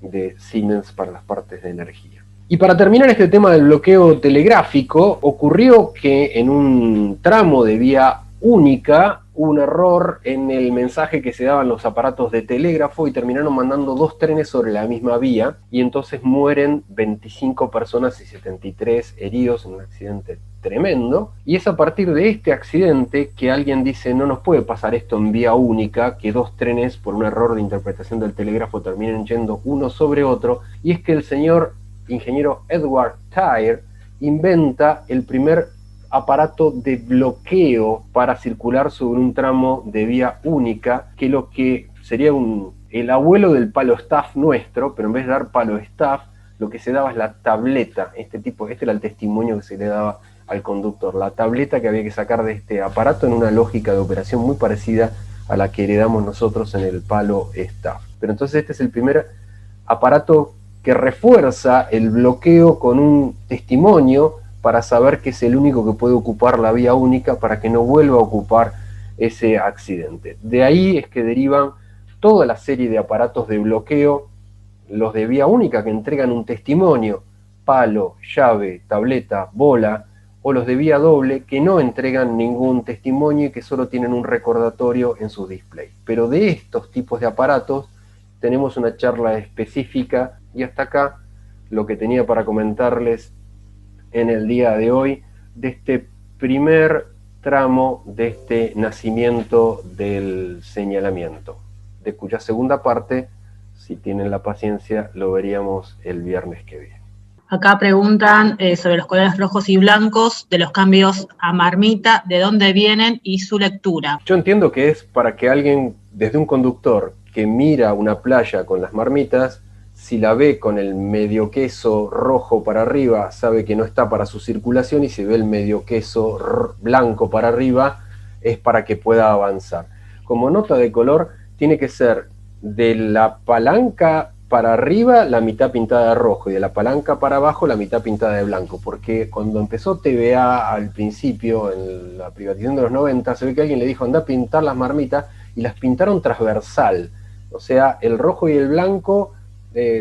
de Siemens para las partes de energía. Y para terminar este tema del bloqueo telegráfico, ocurrió que en un tramo de vía única hubo un error en el mensaje que se daban los aparatos de telégrafo y terminaron mandando 2 trenes sobre la misma vía y entonces mueren 25 personas y 73 heridos en un accidente tremendo. Y es a partir de este accidente que alguien dice: no nos puede pasar esto en vía única, que 2 trenes por un error de interpretación del telégrafo terminen yendo uno sobre otro. Y es que el señor ingeniero Edward Tyre inventa el primer aparato de bloqueo para circular sobre un tramo de vía única, que lo que sería el abuelo del palo staff nuestro, pero en vez de dar palo staff, lo que se daba es la tableta. Este era el testimonio que se le daba al conductor, la tableta que había que sacar de este aparato en una lógica de operación muy parecida a la que heredamos nosotros en el palo staff. Pero entonces este es el primer aparato que refuerza el bloqueo con un testimonio para saber que es el único que puede ocupar la vía única para que no vuelva a ocupar ese accidente. De ahí es que derivan toda la serie de aparatos de bloqueo, los de vía única que entregan un testimonio, palo, llave, tableta, bola, o los de vía doble que no entregan ningún testimonio y que solo tienen un recordatorio en su display. Pero de estos tipos de aparatos tenemos una charla específica y hasta acá lo que tenía para comentarles en el día de hoy de este primer tramo de este nacimiento del señalamiento, de cuya segunda parte, si tienen la paciencia, lo veríamos el viernes que viene. Acá preguntan sobre los colores rojos y blancos de los cambios a marmita, de dónde vienen y su lectura. Yo entiendo que es para que alguien, desde un conductor que mira una playa con las marmitas, si la ve con el medio queso rojo para arriba, sabe que no está para su circulación, y si ve el medio queso blanco para arriba, es para que pueda avanzar. Como nota de color, tiene que ser de la palanca para arriba la mitad pintada de rojo y de la palanca para abajo la mitad pintada de blanco, porque cuando empezó TVA al principio, en la privatización de los 90, se ve que alguien le dijo: anda a pintar las marmitas, y las pintaron transversal, o sea, el rojo y el blanco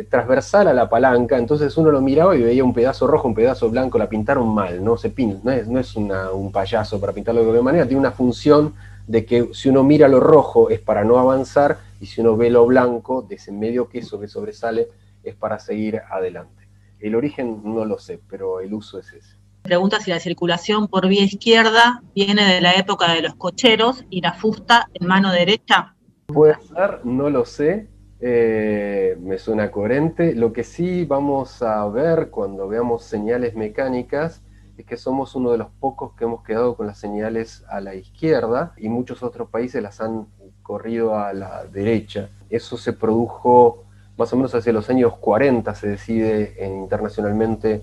transversal a la palanca. Entonces uno lo miraba y veía un pedazo rojo, un pedazo blanco. La pintaron mal, no es un payaso para pintarlo de cualquier manera, tiene una función de que si uno mira lo rojo es para no avanzar, y si uno ve lo blanco, de ese medio queso que sobresale, es para seguir adelante. El origen no lo sé, pero el uso es ese. Pregunta si la circulación por vía izquierda viene de la época de los cocheros y la fusta en mano derecha. Puede ser, no lo sé. Me suena coherente. Lo que sí vamos a ver cuando veamos señales mecánicas es que somos uno de los pocos que hemos quedado con las señales a la izquierda, y muchos otros países las han corrido a la derecha. Eso se produjo más o menos hacia los años 40, se decide internacionalmente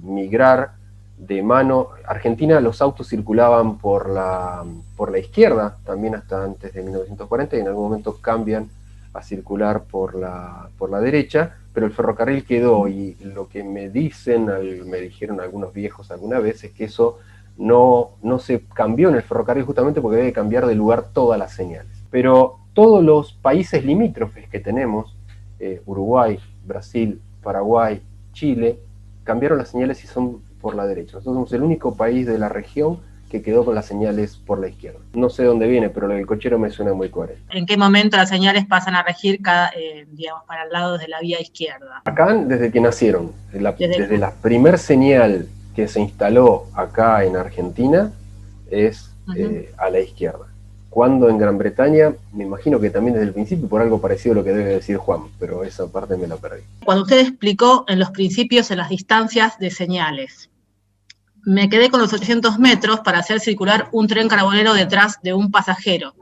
migrar de mano. Argentina, los autos circulaban por la izquierda también hasta antes de 1940, y en algún momento cambian a circular por la derecha, pero el ferrocarril quedó, y lo que me dijeron algunos viejos alguna vez, es que eso no se cambió en el ferrocarril justamente porque debe cambiar de lugar todas las señales. Pero todos los países limítrofes que tenemos, Uruguay, Brasil, Paraguay, Chile, cambiaron las señales y son por la derecha. Nosotros somos el único país de la región que quedó con las señales por la izquierda. No sé dónde viene, pero lo del cochero me suena muy coherente. ¿En qué momento las señales pasan a regir para el lado de la vía izquierda? Acá, desde que nacieron, desde la primer señal que se instaló acá en Argentina, es a la izquierda. Cuando en Gran Bretaña, me imagino que también desde el principio, por algo parecido a lo que debe decir Juan, pero esa parte me la perdí. Cuando usted explicó en los principios en las distancias de señales, Me quedé con los 800 metros para hacer circular un tren carbonero detrás de un pasajero.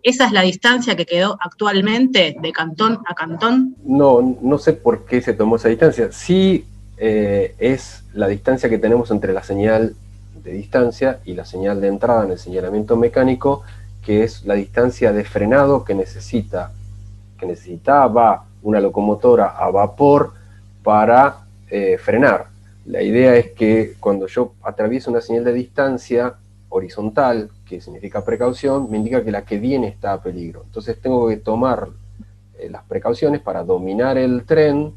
¿Esa es la distancia que quedó actualmente de cantón a cantón? No sé por qué se tomó esa distancia. Sí, es la distancia que tenemos entre la señal de distancia y la señal de entrada en el señalamiento mecánico, que es la distancia de frenado que necesitaba una locomotora a vapor para frenar. La idea es que cuando yo atravieso una señal de distancia horizontal, que significa precaución, me indica que la que viene está a peligro. Entonces tengo que tomar las precauciones para dominar el tren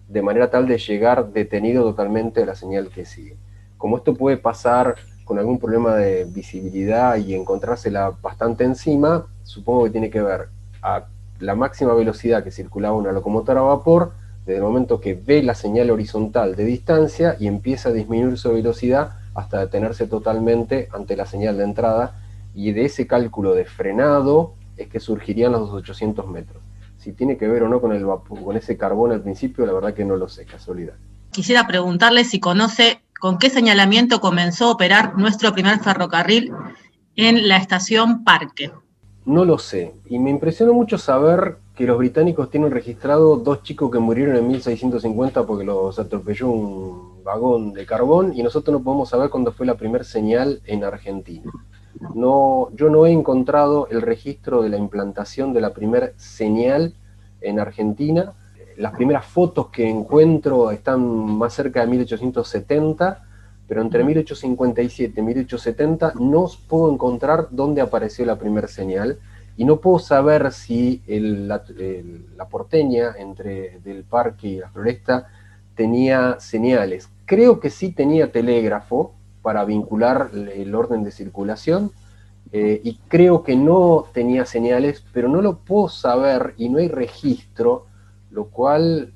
de manera tal de llegar detenido totalmente a la señal que sigue. Como esto puede pasar con algún problema de visibilidad y encontrársela bastante encima, supongo que tiene que ver a la máxima velocidad que circulaba una locomotora a vapor, desde el momento que ve la señal horizontal de distancia y empieza a disminuir su velocidad hasta detenerse totalmente ante la señal de entrada, y de ese cálculo de frenado es que surgirían los 800 metros. Si tiene que ver o no con el vapor, con ese carbón al principio, la verdad que no lo sé, casualidad. Quisiera preguntarle si conoce con qué señalamiento comenzó a operar nuestro primer ferrocarril en la estación Parque. No lo sé, y me impresionó mucho saber que los británicos tienen registrado 2 chicos que murieron en 1650 porque los atropelló un vagón de carbón, y nosotros no podemos saber cuándo fue la primera señal en Argentina. Yo no he encontrado el registro de la implantación de la primera señal en Argentina. Las primeras fotos que encuentro están más cerca de 1870, pero entre 1857 y 1870 no puedo encontrar dónde apareció la primera señal, y no puedo saber si la porteña del Parque y la Floresta tenía señales. Creo que sí tenía telégrafo para vincular el orden de circulación, y creo que no tenía señales, pero no lo puedo saber y no hay registro, lo cual,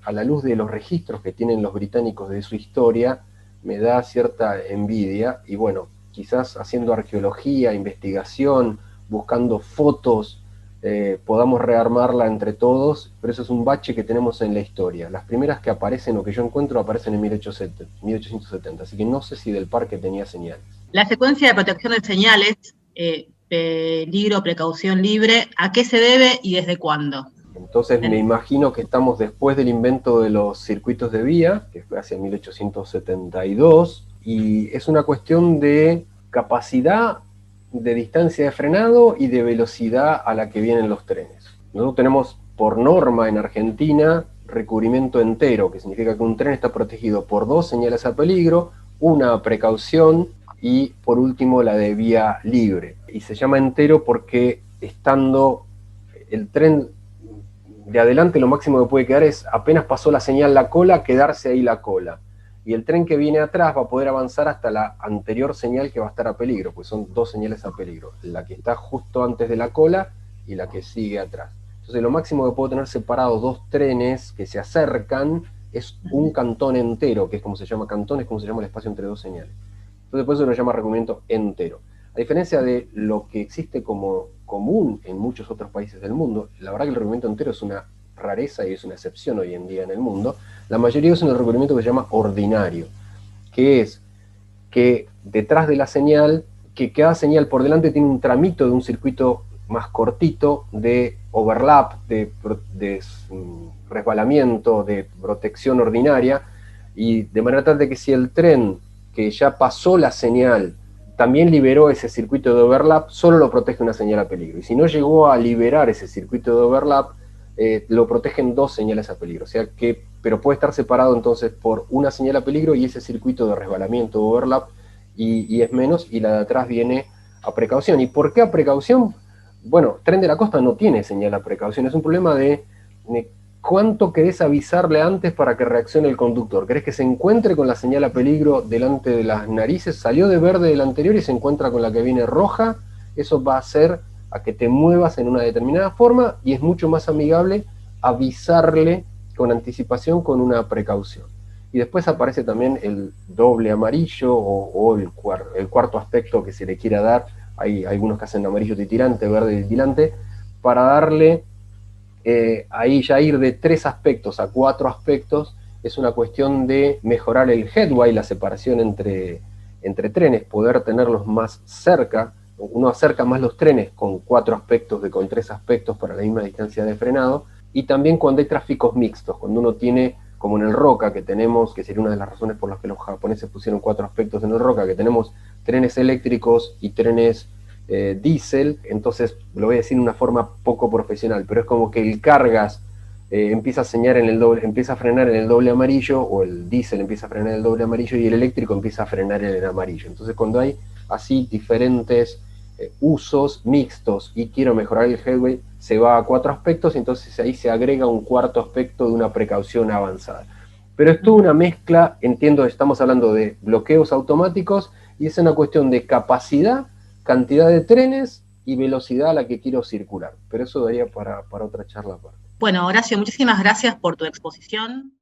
a la luz de los registros que tienen los británicos de su historia, me da cierta envidia. Y bueno, quizás haciendo arqueología, investigación, buscando fotos, podamos rearmarla entre todos, pero eso es un bache que tenemos en la historia. Las primeras que aparecen o que yo encuentro aparecen en 1870, así que no sé si del Parque tenía señales. La secuencia de protección de señales, peligro, precaución libre, ¿a qué se debe y desde cuándo? Entonces me imagino que estamos después del invento de los circuitos de vía, que fue hacia 1872, y es una cuestión de capacidad, de distancia de frenado y de velocidad a la que vienen los trenes. Nosotros tenemos por norma en Argentina recubrimiento entero, que significa que un tren está protegido por 2 señales a peligro, una a precaución y por último la de vía libre. Y se llama entero porque estando el tren de adelante, lo máximo que puede quedar es, apenas pasó la señal la cola, quedarse ahí la cola. Y el tren que viene atrás va a poder avanzar hasta la anterior señal que va a estar a peligro, pues son 2 señales a peligro, la que está justo antes de la cola y la que sigue atrás. Entonces lo máximo que puedo tener separados 2 trenes que se acercan es un cantón entero, que es como se llama cantón, es como se llama el espacio entre 2 señales. Entonces por eso lo llama recubrimiento entero. A diferencia de lo que existe como común en muchos otros países del mundo, la verdad que el recubrimiento entero es una rareza y es una excepción hoy en día en el mundo. La mayoría usan el recubrimiento que se llama ordinario, que es que detrás de la señal, que cada señal por delante tiene un tramito de un circuito más cortito de overlap, de resbalamiento, de protección ordinaria, y de manera tal de que si el tren que ya pasó la señal también liberó ese circuito de overlap, solo lo protege una señal a peligro. Y si no llegó a liberar ese circuito de overlap, lo protegen 2 señales a peligro. O sea que, pero puede estar separado entonces por una señal a peligro y ese circuito de resbalamiento o overlap, y es menos, y la de atrás viene a precaución. ¿Y por qué a precaución? Bueno, Tren de la Costa no tiene señal a precaución, es un problema de cuánto querés avisarle antes para que reaccione el conductor. ¿Querés que se encuentre con la señal a peligro delante de las narices? Salió de verde del anterior y se encuentra con la que viene roja. Eso va a hacer a que te muevas en una determinada forma, y es mucho más amigable avisarle con anticipación con una precaución. Y después aparece también el doble amarillo o el cuarto aspecto que se le quiera dar. Hay algunos que hacen amarillo titilante, verde titilante, para darle ahí ya ir de 3 aspectos a 4 aspectos, es una cuestión de mejorar el headway, la separación entre trenes, poder tenerlos más cerca. Uno acerca más los trenes con 4 aspectos que con 3 aspectos para la misma distancia de frenado, y también cuando hay tráficos mixtos, cuando uno tiene, como en el Roca que tenemos, que sería una de las razones por las que los japoneses pusieron 4 aspectos en el Roca, que tenemos trenes eléctricos y trenes diésel. Entonces lo voy a decir de una forma poco profesional, pero es como que el cargas empieza a señalar en el doble, empieza a frenar en el doble amarillo, o el diésel empieza a frenar en el doble amarillo y el eléctrico empieza a frenar en el amarillo. Entonces cuando hay así diferentes usos mixtos y quiero mejorar el headway, se va a 4 aspectos, y entonces ahí se agrega un cuarto aspecto de una precaución avanzada. Pero es toda una mezcla, entiendo, estamos hablando de bloqueos automáticos, y es una cuestión de capacidad, cantidad de trenes y velocidad a la que quiero circular. Pero eso daría para otra charla aparte. Bueno, Horacio, muchísimas gracias por tu exposición.